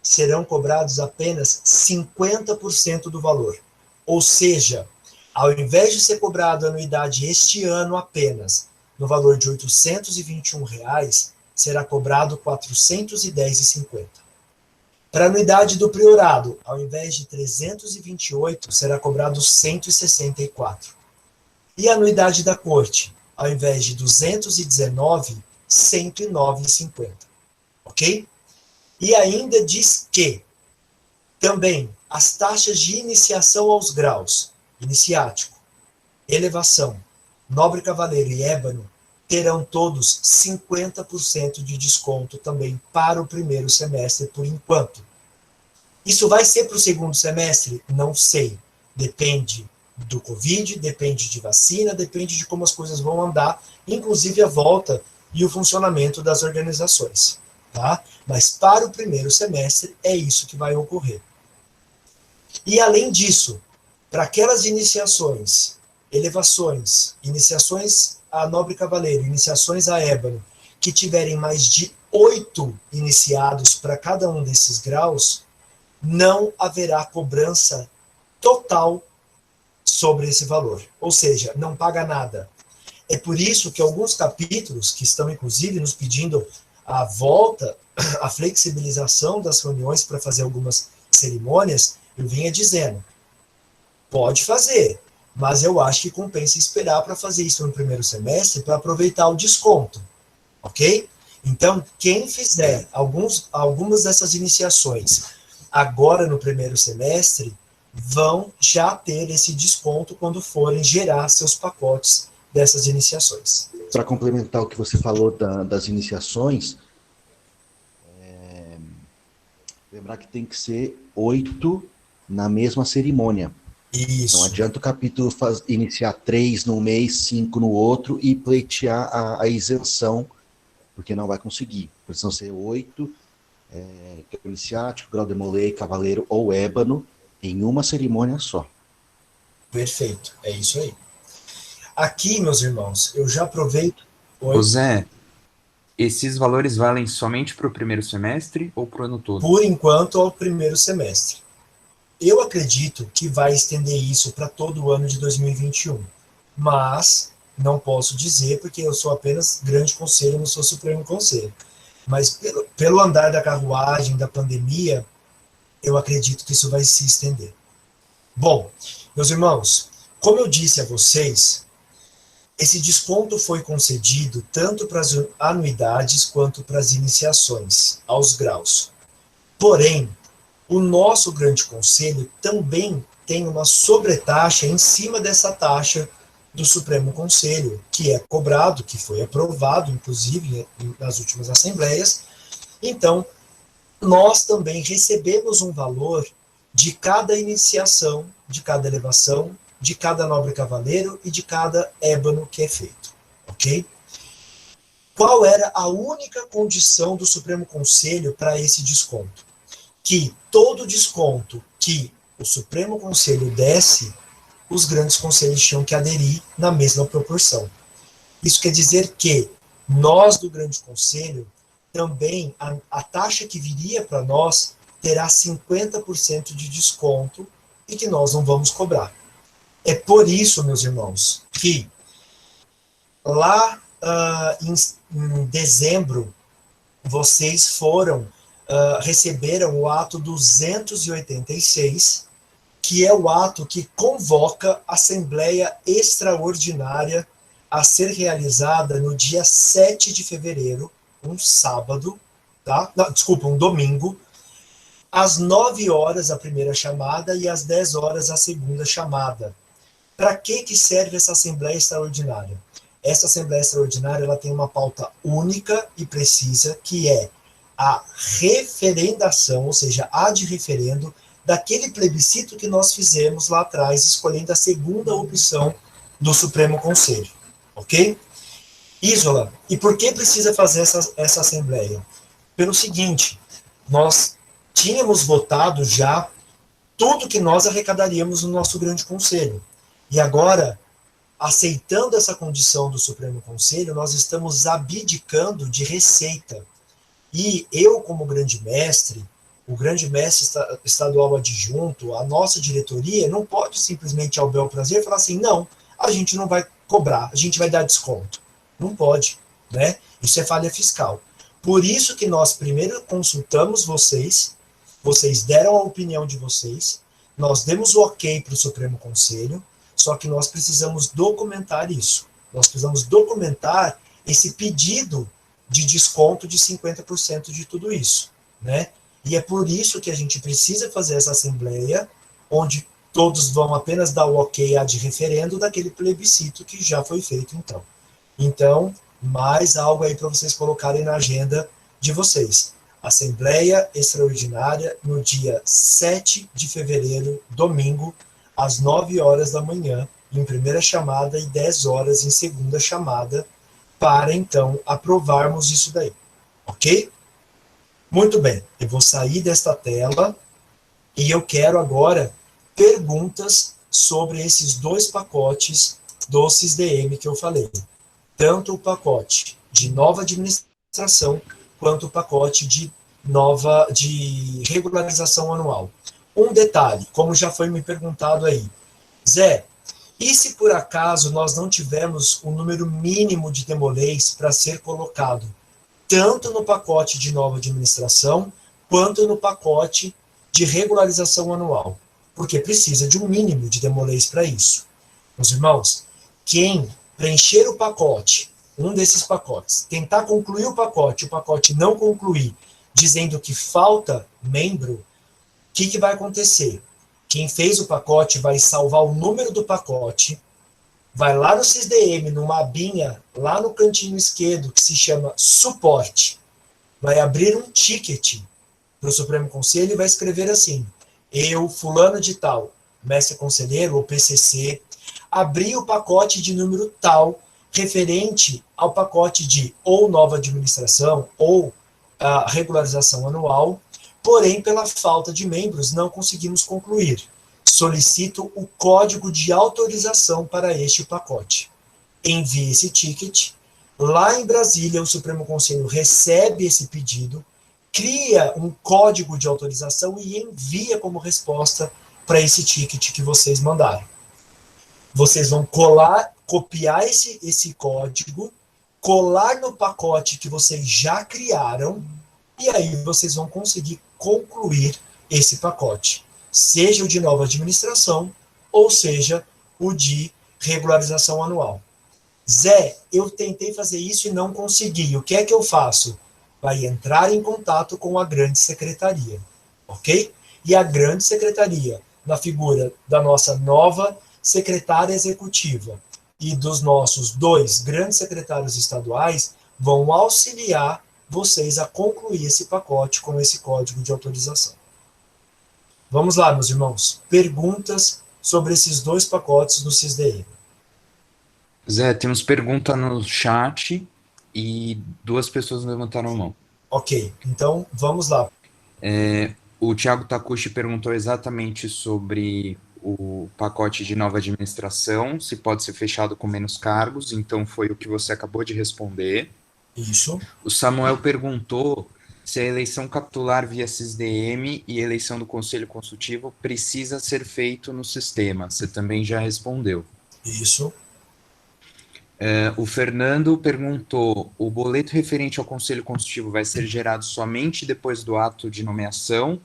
serão cobrados apenas 50% do valor. Ou seja, ao invés de ser cobrado a anuidade este ano apenas no valor de R$ 821, será cobrado R$ 410,50. Para a anuidade do priorado, ao invés de 328, será cobrado 164. E a anuidade da corte, ao invés de 219, 109,50. Ok? E ainda diz que também as taxas de iniciação aos graus, iniciático, elevação, nobre cavaleiro e ébano, terão todos 50% de desconto também para o primeiro semestre, por enquanto. Isso vai ser para o segundo semestre? Não sei. Depende do Covid, depende de vacina, depende de como as coisas vão andar, inclusive a volta e o funcionamento das organizações. Tá? Mas para o primeiro semestre é isso que vai ocorrer. E além disso, para aquelas iniciações, elevações, iniciações a nobre cavaleiro, iniciações a ébano, que tiverem mais de 8 iniciados para cada um desses graus, não haverá cobrança total sobre esse valor. Ou seja, não paga nada. É por isso que alguns capítulos, que estão inclusive nos pedindo a volta, a flexibilização das reuniões para fazer algumas cerimônias, eu vinha dizendo, pode fazer, mas eu acho que compensa esperar para fazer isso no primeiro semestre para aproveitar o desconto, ok? Então, quem fizer algumas dessas iniciações agora no primeiro semestre, vão já ter esse desconto quando forem gerar seus pacotes dessas iniciações. Para complementar o que você falou das iniciações, lembrar que tem que ser 8 na mesma cerimônia. Isso. Não adianta o capítulo iniciar 3 num mês, 5 no outro e pleitear a isenção, porque não vai conseguir. Precisam ser 8 grau iniciático, grau de molei, cavaleiro ou ébano, em uma cerimônia só. Perfeito, é isso aí. Aqui, meus irmãos, eu já aproveito... Ô Zé, esses valores valem somente para o primeiro semestre ou para o ano todo? Por enquanto, ao primeiro semestre. Eu acredito que vai estender isso para todo o ano de 2021, mas não posso dizer porque eu sou apenas grande conselho, não sou Supremo Conselho. Mas pelo andar da carruagem, da pandemia, eu acredito que isso vai se estender. Bom, meus irmãos, como eu disse a vocês, esse desconto foi concedido tanto para as anuidades quanto para as iniciações, aos graus. Porém, o nosso grande conselho também tem uma sobretaxa em cima dessa taxa do Supremo Conselho, que é cobrado, que foi aprovado, inclusive, nas últimas assembleias. Então, nós também recebemos um valor de cada iniciação, de cada elevação, de cada nobre cavaleiro e de cada ébano que é feito, ok? Qual era a única condição do Supremo Conselho para esse desconto? Que todo desconto que o Supremo Conselho desse, os grandes conselhos tinham que aderir na mesma proporção. Isso quer dizer que nós do grande conselho, também a taxa que viria para nós terá 50% de desconto e que nós não vamos cobrar. É por isso, meus irmãos, que lá em dezembro, vocês receberam o ato 286, que é o ato que convoca a Assembleia Extraordinária a ser realizada no dia 7 de fevereiro, um sábado, tá? Não, desculpa, um domingo, às 9 horas a primeira chamada e às 10 horas a segunda chamada. Para que serve essa Assembleia Extraordinária? Essa Assembleia Extraordinária ela tem uma pauta única e precisa, que é a referendação, ou seja, a de referendo, daquele plebiscito que nós fizemos lá atrás, escolhendo a segunda opção do Supremo Conselho. Ok? Isola, e por que precisa fazer essa Assembleia? Pelo seguinte, nós tínhamos votado já tudo que nós arrecadaríamos no nosso grande conselho. E agora, aceitando essa condição do Supremo Conselho, nós estamos abdicando de receita. E eu, como grande mestre, o grande mestre estadual adjunto, a nossa diretoria, não pode simplesmente, ao bel prazer, falar assim, não, a gente não vai cobrar, a gente vai dar desconto. Não pode, né? Isso é falha fiscal. Por isso que nós primeiro consultamos vocês deram a opinião de vocês, nós demos o ok para o Supremo Conselho, só que nós precisamos documentar isso. Nós precisamos documentar esse pedido de desconto de 50% de tudo isso, né? E é por isso que a gente precisa fazer essa assembleia, onde todos vão apenas dar o ok a de referendo daquele plebiscito que já foi feito, então. Então, mais algo aí para vocês colocarem na agenda de vocês. Assembleia Extraordinária no dia 7 de fevereiro, domingo, às 9 horas da manhã, em primeira chamada, e 10 horas em segunda chamada, para, então, aprovarmos isso daí. Ok? Muito bem, eu vou sair desta tela e eu quero agora perguntas sobre esses dois pacotes do CISDM que eu falei. Tanto o pacote de nova administração, quanto o pacote de regularização anual. Um detalhe, como já foi me perguntado aí, Zé, e se por acaso nós não tivermos o número mínimo de demolês para ser colocado, tanto no pacote de nova administração, quanto no pacote de regularização anual? Porque precisa de um mínimo de demolês para isso. Meus irmãos, quem preencher o pacote, um desses pacotes, tentar concluir o pacote não concluir, dizendo que falta membro, o que vai acontecer? Quem fez o pacote vai salvar o número do pacote, vai lá no CISDM, numa abinha, lá no cantinho esquerdo, que se chama suporte, vai abrir um ticket para o Supremo Conselho e vai escrever assim, eu, fulano de tal, mestre conselheiro ou PCC, abri o pacote de número tal, referente ao pacote de ou nova administração, ou a regularização anual, porém, pela falta de membros, não conseguimos concluir. Solicito o código de autorização para este pacote. Envie esse ticket. Lá em Brasília, o Supremo Conselho recebe esse pedido, cria um código de autorização e envia como resposta para esse ticket que vocês mandaram. Vocês vão copiar esse código, colar no pacote que vocês já criaram, e aí vocês vão conseguir concluir esse pacote, seja o de nova administração, ou seja, o de regularização anual. Zé, eu tentei fazer isso e não consegui. O que é que eu faço? Vai entrar em contato com a grande secretaria, ok? E a grande secretaria, na figura da nossa nova secretária executiva e dos nossos 2 grandes secretários estaduais, vão auxiliar vocês a concluir esse pacote com esse código de autorização. Vamos lá, meus irmãos. Perguntas sobre esses 2 pacotes do SISDM. Zé, temos pergunta no chat e 2 pessoas levantaram a mão. Ok, então vamos lá. O Thiago Takushi perguntou exatamente sobre o pacote de nova administração, se pode ser fechado com menos cargos, então foi o que você acabou de responder. Isso. O Samuel perguntou se a eleição capitular via SISDM e a eleição do Conselho Consultivo precisa ser feito no sistema. Você também já respondeu. Isso. O Fernando perguntou, o boleto referente ao Conselho Consultivo vai ser gerado somente depois do ato de nomeação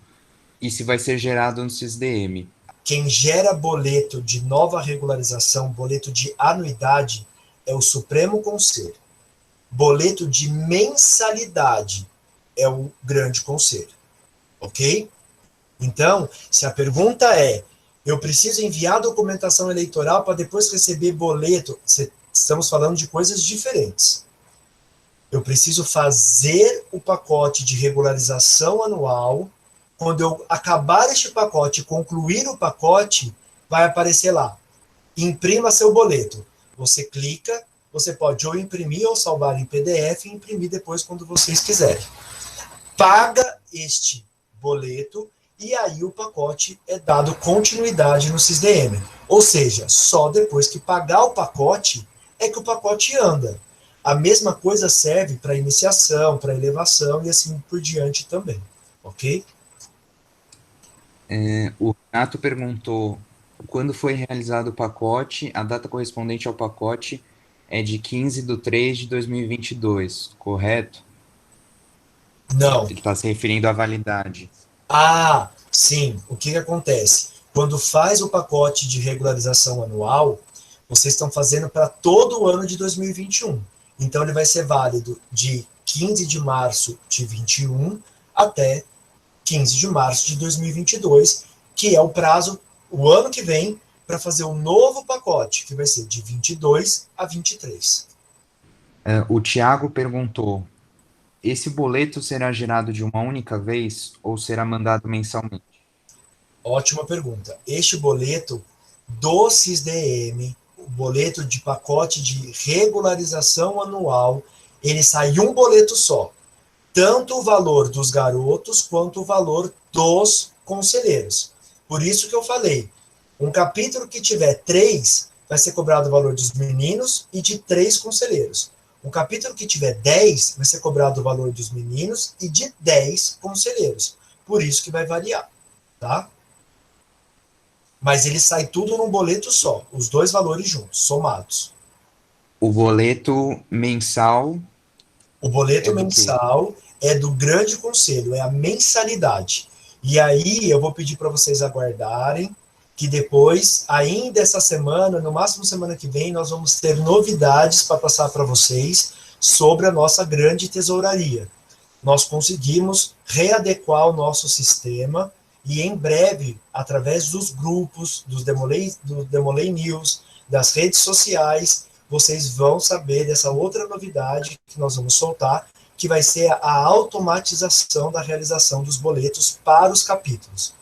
e se vai ser gerado no SISDM? Quem gera boleto de nova regularização, boleto de anuidade, é o Supremo Conselho. Boleto de mensalidade é o Grande Conselho. Ok? Então, se a pergunta é, eu preciso enviar documentação eleitoral para depois receber boleto, estamos falando de coisas diferentes. Eu preciso fazer o pacote de regularização anual. Quando eu acabar este pacote e concluir o pacote, vai aparecer lá, imprima seu boleto. Você clica, você pode ou imprimir ou salvar em PDF e imprimir depois quando vocês quiserem. Paga este boleto e aí o pacote é dado continuidade no SISDM. Ou seja, só depois que pagar o pacote é que o pacote anda. A mesma coisa serve para iniciação, para elevação e assim por diante também. Ok? O Renato perguntou, quando foi realizado o pacote, a data correspondente ao pacote é de 15/3/2022, correto? Não. Ele está se referindo à validade. Ah, sim. O que acontece? Quando faz o pacote de regularização anual, vocês estão fazendo para todo o ano de 2021. Então, ele vai ser válido de 15 de março de 21 até 15 de março de 2022, que é o prazo, o ano que vem, para fazer um novo pacote, que vai ser de 22 a 23. O Tiago perguntou, esse boleto será gerado de uma única vez ou será mandado mensalmente? Ótima pergunta. Este boleto do SISDM, o boleto de pacote de regularização anual, ele sai um boleto só. Tanto o valor dos garotos quanto o valor dos conselheiros. Por isso que eu falei, um capítulo que tiver 3, vai ser cobrado o valor dos meninos e de 3 conselheiros. Um capítulo que tiver 10, vai ser cobrado o valor dos meninos e de 10 conselheiros. Por isso que vai variar, tá? Mas ele sai tudo num boleto só, os 2 valores juntos, somados. O boleto mensal... O boleto mensal é do Grande Conselho, é a mensalidade. E aí eu vou pedir para vocês aguardarem, que depois, ainda essa semana, no máximo semana que vem, nós vamos ter novidades para passar para vocês sobre a nossa grande tesouraria. Nós conseguimos readequar o nosso sistema e em breve, através dos grupos, do Demolei News, das redes sociais, vocês vão saber dessa outra novidade que nós vamos soltar, que vai ser a automatização da realização dos boletos para os capítulos.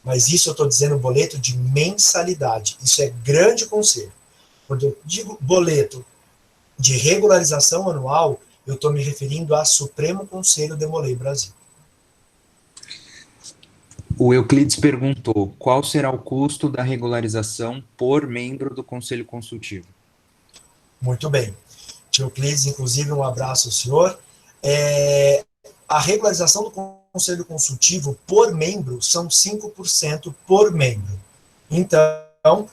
Mas isso eu estou dizendo boleto de mensalidade. Isso é Grande Conselho. Quando eu digo boleto de regularização anual, eu estou me referindo a Supremo Conselho Demolei Brasil. O Euclides perguntou: qual será o custo da regularização por membro do Conselho Consultivo? Muito bem. Tio Euclides, inclusive, um abraço ao senhor. A regularização do Conselho Consultivo por membro são 5% por membro. Então,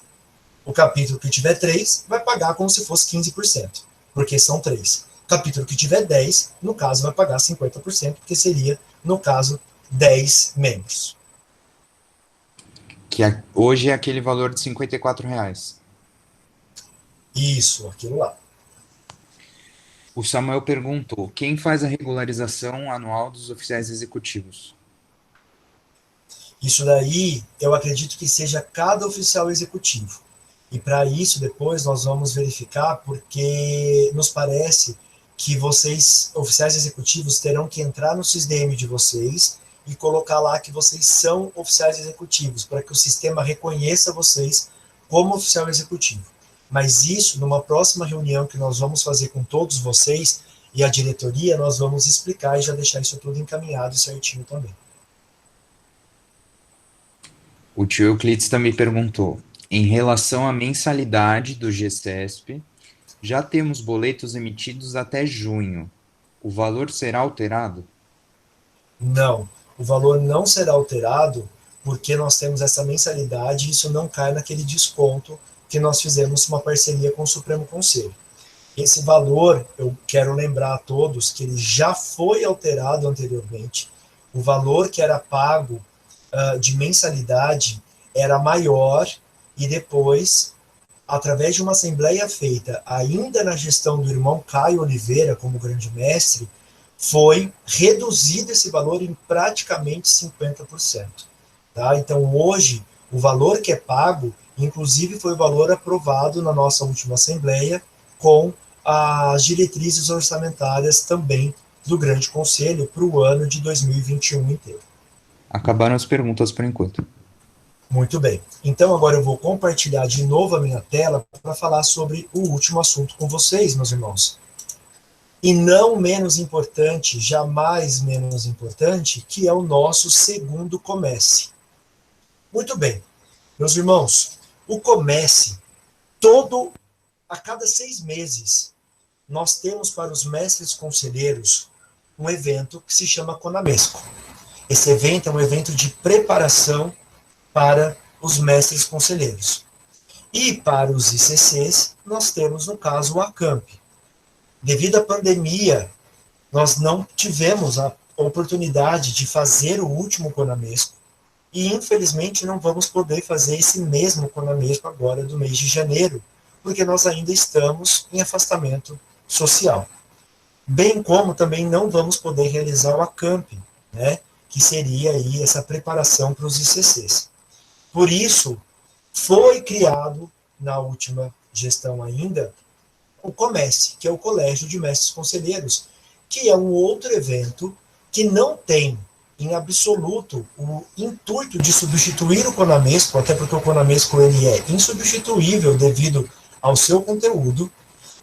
o capítulo que tiver 3 vai pagar como se fosse 15%, porque são 3. O capítulo que tiver 10, no caso, vai pagar 50%, porque seria, no caso, 10 membros. Que hoje é aquele valor de R$ 54,00. Isso, aquilo lá. O Samuel perguntou: quem faz a regularização anual dos oficiais executivos? Isso daí, eu acredito que seja cada oficial executivo. E para isso, depois, nós vamos verificar, porque nos parece que vocês, oficiais executivos, terão que entrar no SysDM de vocês e colocar lá que vocês são oficiais executivos, para que o sistema reconheça vocês como oficial executivo. Mas isso, numa próxima reunião que nós vamos fazer com todos vocês e a diretoria, nós vamos explicar e já deixar isso tudo encaminhado e certinho também. O tio Euclides também perguntou: em relação à mensalidade do GCESP, já temos boletos emitidos até junho. O valor será alterado? Não, o valor não será alterado porque nós temos essa mensalidade e isso não cai naquele desconto que nós fizemos uma parceria com o Supremo Conselho. Esse valor, eu quero lembrar a todos que ele já foi alterado anteriormente. O valor que era pago de mensalidade era maior e depois, através de uma assembleia feita ainda na gestão do irmão Caio Oliveira como grande mestre, foi reduzido esse valor em praticamente 50%. Tá? Então, hoje, o valor que é pago, inclusive foi o valor aprovado na nossa última assembleia, com as diretrizes orçamentárias também do Grande Conselho para o ano de 2021 inteiro. Acabaram as perguntas por enquanto. Muito bem. Então, agora eu vou compartilhar de novo a minha tela para falar sobre o último assunto com vocês, meus irmãos. E não menos importante, jamais menos importante, que é o nosso segundo Comece. Muito bem. Meus irmãos, o Comece, a cada 6 meses, nós temos para os mestres conselheiros um evento que se chama Conamesco. Esse evento é um evento de preparação para os mestres conselheiros. E para os ICCs, nós temos, no caso, o ACAMP. Devido à pandemia, nós não tivemos a oportunidade de fazer o último Conamesco e, infelizmente, não vamos poder fazer esse mesmo Conamesco agora do mês de janeiro, porque nós ainda estamos em afastamento social. Bem como também não vamos poder realizar o ACAMP, né, que seria aí essa preparação para os ICCs. Por isso, foi criado, na última gestão ainda, o Comece, que é o Colégio de Mestres Conselheiros, que é um outro evento que não tem, em absoluto, o intuito de substituir o Conamesco, até porque o Conamesco ele é insubstituível devido ao seu conteúdo,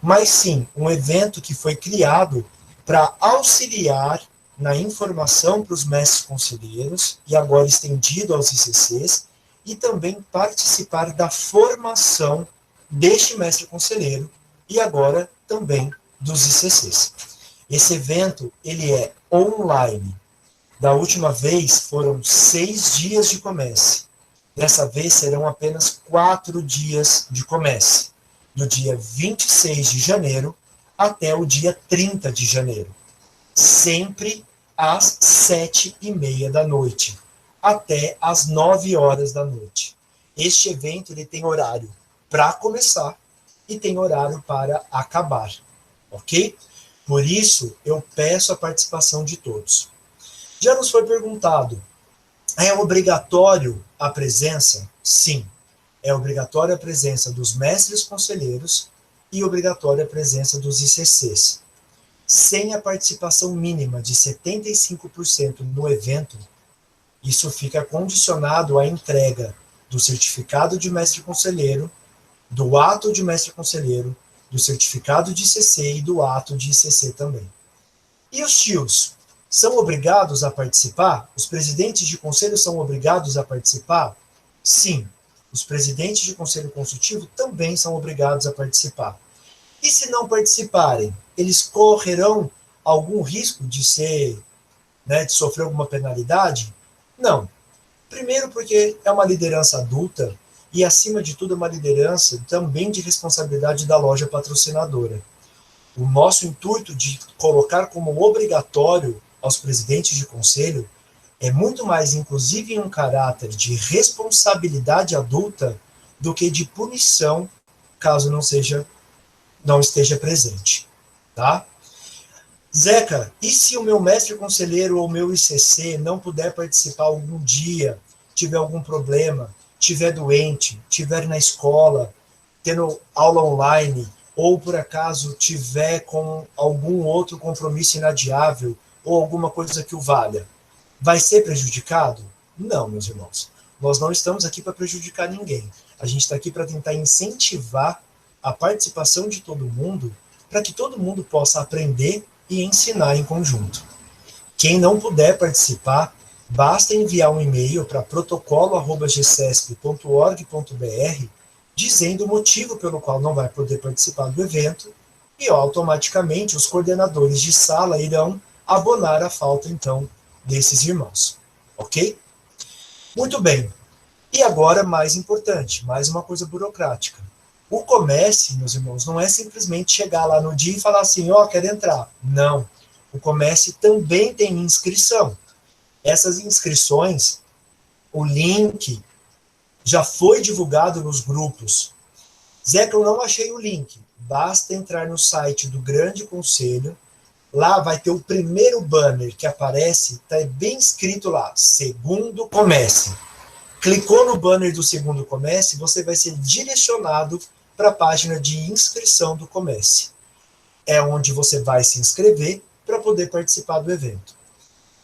mas sim um evento que foi criado para auxiliar na informação para os mestres conselheiros, e agora estendido aos ICCs, e também participar da formação deste mestre conselheiro, e agora também dos ICCs. Esse evento, ele é online. Da última vez foram 6 dias de Comece. Dessa vez serão apenas 4 dias de Comece, do dia 26 de janeiro até o dia 30 de janeiro. Sempre às 7h30 da noite, até às 9 horas da noite. Este evento ele tem horário para começar e tem horário para acabar, ok? Por isso, eu peço a participação de todos. Já nos foi perguntado, é obrigatório a presença? Sim, é obrigatória a presença dos mestres conselheiros e obrigatória a presença dos ICCs. Sem a participação mínima de 75% no evento, isso fica condicionado à entrega do certificado de mestre conselheiro, do ato de mestre conselheiro, do certificado de ICC e do ato de ICC também. E os tios são obrigados a participar? Os presidentes de conselho são obrigados a participar? Sim. Os presidentes de conselho consultivo também são obrigados a participar. E se não participarem, eles correrão algum risco de de sofrer alguma penalidade? Não. Primeiro porque é uma liderança adulta e, acima de tudo, é uma liderança também de responsabilidade da loja patrocinadora. O nosso intuito de colocar como obrigatório aos presidentes de conselho é muito mais, inclusive, em um caráter de responsabilidade adulta do que de punição, caso não esteja presente, tá? Zeca, e se o meu mestre conselheiro ou o meu ICC não puder participar algum dia, tiver algum problema, tiver doente, tiver na escola, tendo aula online, ou por acaso tiver com algum outro compromisso inadiável, ou alguma coisa que o valha, vai ser prejudicado? Não, meus irmãos. Nós não estamos aqui para prejudicar ninguém. A gente está aqui para tentar incentivar a participação de todo mundo, para que todo mundo possa aprender e ensinar em conjunto. Quem não puder participar, basta enviar um e-mail para protocolo@gcesp.org.br dizendo o motivo pelo qual não vai poder participar do evento e automaticamente os coordenadores de sala irão abonar a falta, então, desses irmãos. Ok? Muito bem. E agora, mais importante, mais uma coisa burocrática. O comércio, meus irmãos, não é simplesmente chegar lá no dia e falar assim, ó, quero entrar. Não. O comércio também tem inscrição. Essas inscrições, o link já foi divulgado nos grupos. Zeca, eu não achei o link. Basta entrar no site do Grande Conselho. Lá vai ter o primeiro banner que aparece, está bem escrito lá, Segundo Comércio. Clicou no banner do Segundo Comércio, você vai ser direcionado para a página de inscrição do comércio. É onde você vai se inscrever para poder participar do evento.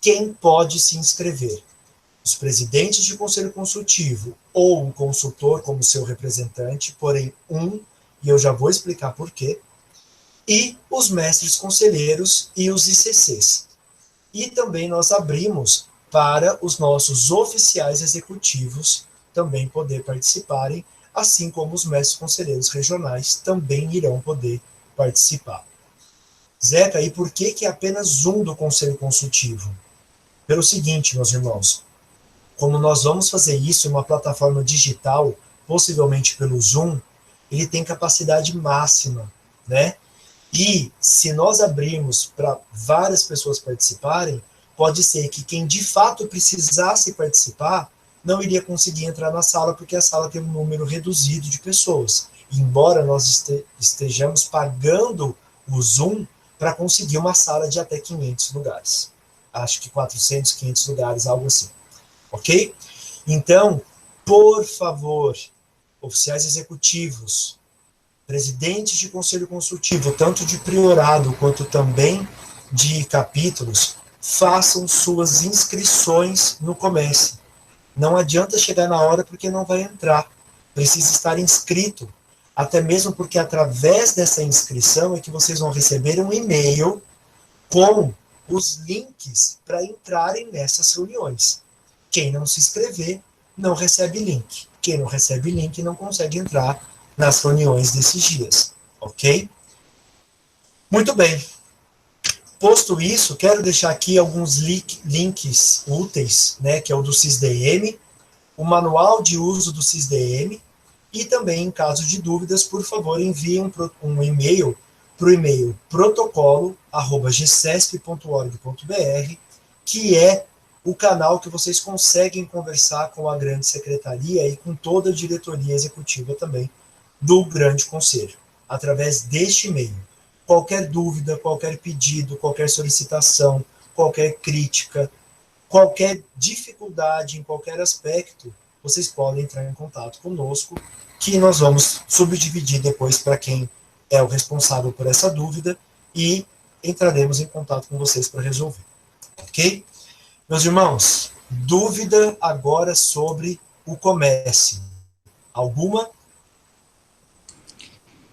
Quem pode se inscrever? Os presidentes de conselho consultivo ou um consultor como seu representante, porém e eu já vou explicar por quê, e os mestres conselheiros e os ICCs. E também nós abrimos para os nossos oficiais executivos também poder participarem, assim como os mestres conselheiros regionais também irão poder participar. Zeca, e por que é apenas um do conselho consultivo? Pelo seguinte, meus irmãos, como nós vamos fazer isso em uma plataforma digital, possivelmente pelo Zoom, ele tem capacidade máxima, né? E se nós abrirmos para várias pessoas participarem, pode ser que quem de fato precisasse participar não iria conseguir entrar na sala, porque a sala tem um número reduzido de pessoas. E embora nós estejamos pagando o Zoom para conseguir uma sala de até 500 lugares. Acho que 400, 500 lugares, algo assim. Ok? Então, por favor, oficiais executivos, presidentes de conselho consultivo, tanto de priorado quanto também de capítulos, façam suas inscrições no comércio. Não adianta chegar na hora porque não vai entrar. Precisa estar inscrito. Até mesmo porque através dessa inscrição é que vocês vão receber um e-mail com os links para entrarem nessas reuniões. Quem não se inscrever não recebe link. Quem não recebe link não consegue entrar nas reuniões desses dias. Ok? Muito bem. Posto isso, quero deixar aqui alguns links úteis, né, que é o do SysDM, o manual de uso do SysDM, e também, em caso de dúvidas, por favor, enviem um e-mail para o e-mail protocolo@gcesp.org.br, que é o canal que vocês conseguem conversar com a grande secretaria e com toda a diretoria executiva também do Grande Conselho, através deste e-mail. Qualquer dúvida, qualquer pedido, qualquer solicitação, qualquer crítica, qualquer dificuldade em qualquer aspecto, vocês podem entrar em contato conosco, que nós vamos subdividir depois para quem é o responsável por essa dúvida e entraremos em contato com vocês para resolver. Ok? Meus irmãos, dúvida agora sobre o comércio. Alguma?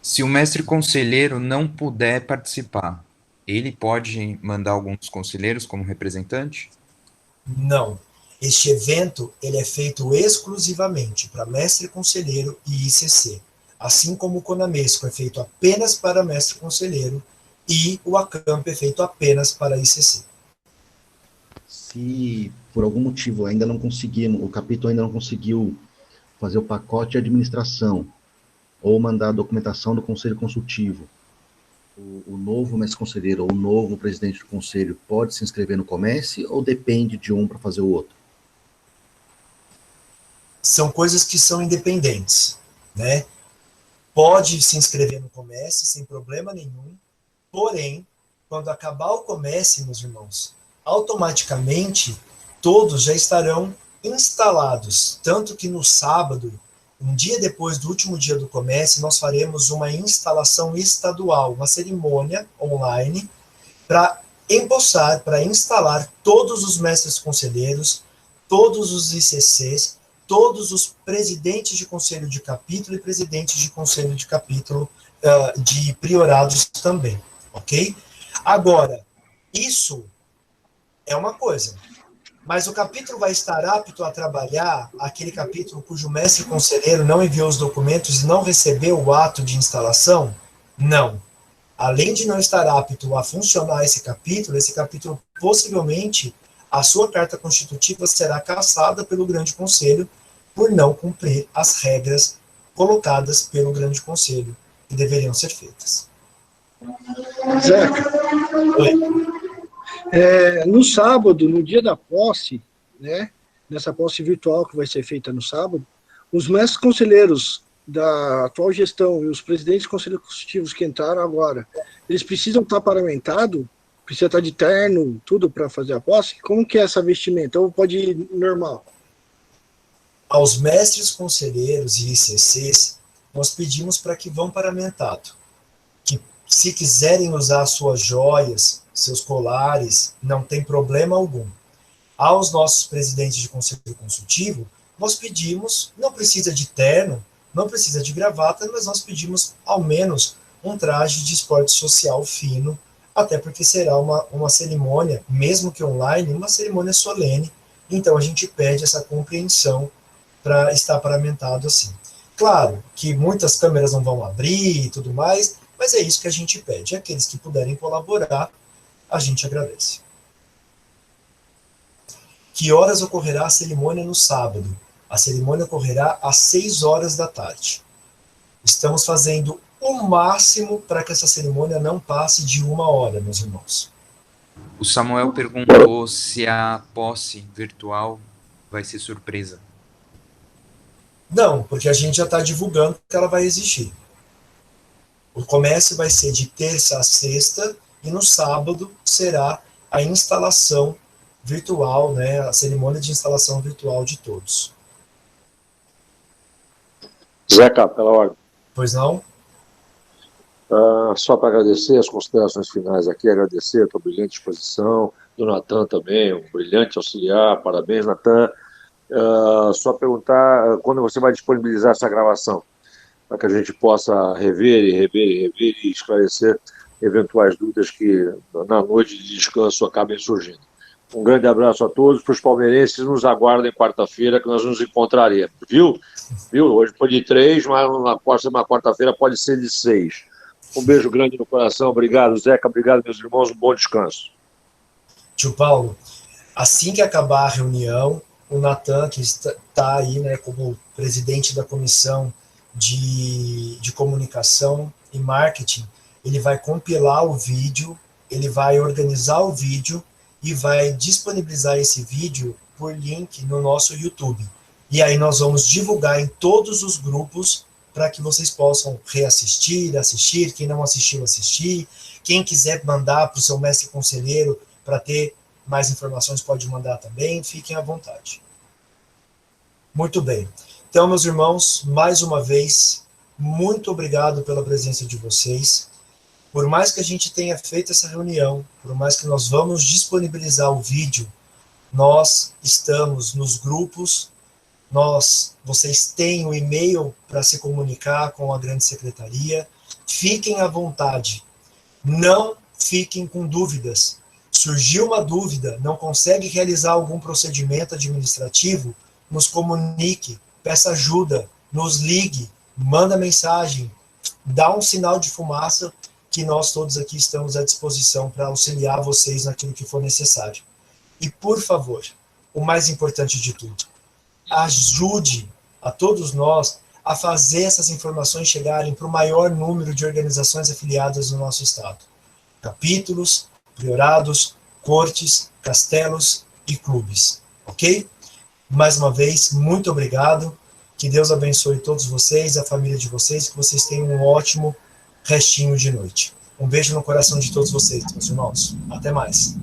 Se o mestre conselheiro não puder participar. ele pode mandar alguns conselheiros como representante? Não. Este evento ele é feito exclusivamente para mestre conselheiro e ICC, assim como o CONAMESCO é feito apenas para mestre conselheiro e o ACAMP é feito apenas para ICC. Se por algum motivo ainda não conseguimos, o capítulo ainda não conseguiu fazer o pacote de administração ou mandar a documentação do conselho consultivo, o novo mestre conselheiro ou o novo presidente do conselho pode se inscrever no Comece ou depende de um para fazer o outro? São coisas que são independentes, né? Pode se inscrever no Comece sem problema nenhum, porém, quando acabar o Comece, meus irmãos, automaticamente todos já estarão instalados, tanto que no sábado, um dia depois do último dia do Comece, nós faremos uma instalação estadual, uma cerimônia online, para empossar, para instalar todos os mestres conselheiros, todos os ICCs, todos os presidentes de conselho de capítulo e presidentes de conselho de capítulo de priorados também, ok? Agora, isso é uma coisa, mas o capítulo vai estar apto a trabalhar aquele capítulo cujo mestre conselheiro não enviou os documentos e não recebeu o ato de instalação? Não. Além de não estar apto a funcionar esse capítulo possivelmente a sua carta constitutiva será cassada pelo Grande Conselho por não cumprir as regras colocadas pelo Grande Conselho que deveriam ser feitas. Zeca, no sábado, no dia da posse, né, nessa posse virtual que vai ser feita no sábado, os mestres conselheiros da atual gestão e os presidentes de conselhos constitutivos que entraram agora, eles precisam estar paramentados? Precisa estar de terno, tudo para fazer a posse? Como que é essa vestimenta? Ou pode ir normal? Aos mestres conselheiros e ICCs, nós pedimos para que vão paramentado. Que se quiserem usar suas joias, seus colares, não tem problema algum. Aos nossos presidentes de conselho consultivo, nós pedimos, não precisa de terno, não precisa de gravata, mas nós pedimos ao menos um traje de esporte social fino, até porque será uma cerimônia, mesmo que online, uma cerimônia solene, então a gente pede essa compreensão para estar paramentado assim. Claro que muitas câmeras não vão abrir e tudo mais, mas é isso que a gente pede. Aqueles que puderem colaborar, a gente agradece. Que horas ocorrerá a cerimônia no sábado? A cerimônia ocorrerá às 6 horas da tarde. Estamos fazendo o máximo para que essa cerimônia não passe de 1 hora, meus irmãos. O Samuel perguntou se a posse virtual vai ser surpresa. Não, porque a gente já está divulgando que ela vai existir. O comércio vai ser de terça a sexta e no sábado será a instalação virtual, né, a cerimônia de instalação virtual de todos. Zeca, pela ordem. Pois não? Só para agradecer as considerações finais aqui, agradecer a tua brilhante exposição, do Natan também, um brilhante auxiliar, parabéns, Natan. Só perguntar quando você vai disponibilizar essa gravação, para que a gente possa rever e esclarecer eventuais dúvidas que na noite de descanso acabem surgindo. Um grande abraço a todos, para os palmeirenses, nos aguardem quarta-feira que nós nos encontraremos, viu? Hoje foi de 3, mas na próxima quarta-feira pode ser de 6. Um beijo grande no coração, obrigado Zeca, obrigado meus irmãos, um bom descanso. Tio Paulo, assim que acabar a reunião, o Natan, que está aí, né, como presidente da comissão de comunicação e marketing, ele vai compilar o vídeo, ele vai organizar o vídeo e vai disponibilizar esse vídeo por link no nosso YouTube. E aí nós vamos divulgar em todos os grupos para que vocês possam reassistir, assistir, quem não assistiu, assistir. Quem quiser mandar para o seu mestre conselheiro para ter mais informações, pode mandar também, fiquem à vontade. Muito bem. Então, meus irmãos, mais uma vez, muito obrigado pela presença de vocês. Por mais que a gente tenha feito essa reunião, por mais que nós vamos disponibilizar o vídeo, nós estamos nos grupos, vocês têm o e-mail para se comunicar com a grande secretaria, fiquem à vontade. Não fiquem com dúvidas. Surgiu uma dúvida, não consegue realizar algum procedimento administrativo, nos comunique, peça ajuda, nos ligue, manda mensagem, dá um sinal de fumaça, que nós todos aqui estamos à disposição para auxiliar vocês naquilo que for necessário. E, por favor, o mais importante de tudo, ajude a todos nós a fazer essas informações chegarem para o maior número de organizações afiliadas no nosso estado. Capítulos, priorados, cortes, castelos e clubes. Ok? Mais uma vez, muito obrigado. Que Deus abençoe todos vocês, a família de vocês, que vocês tenham um ótimo restinho de noite. Um beijo no coração de todos vocês, meus irmãos. Até mais.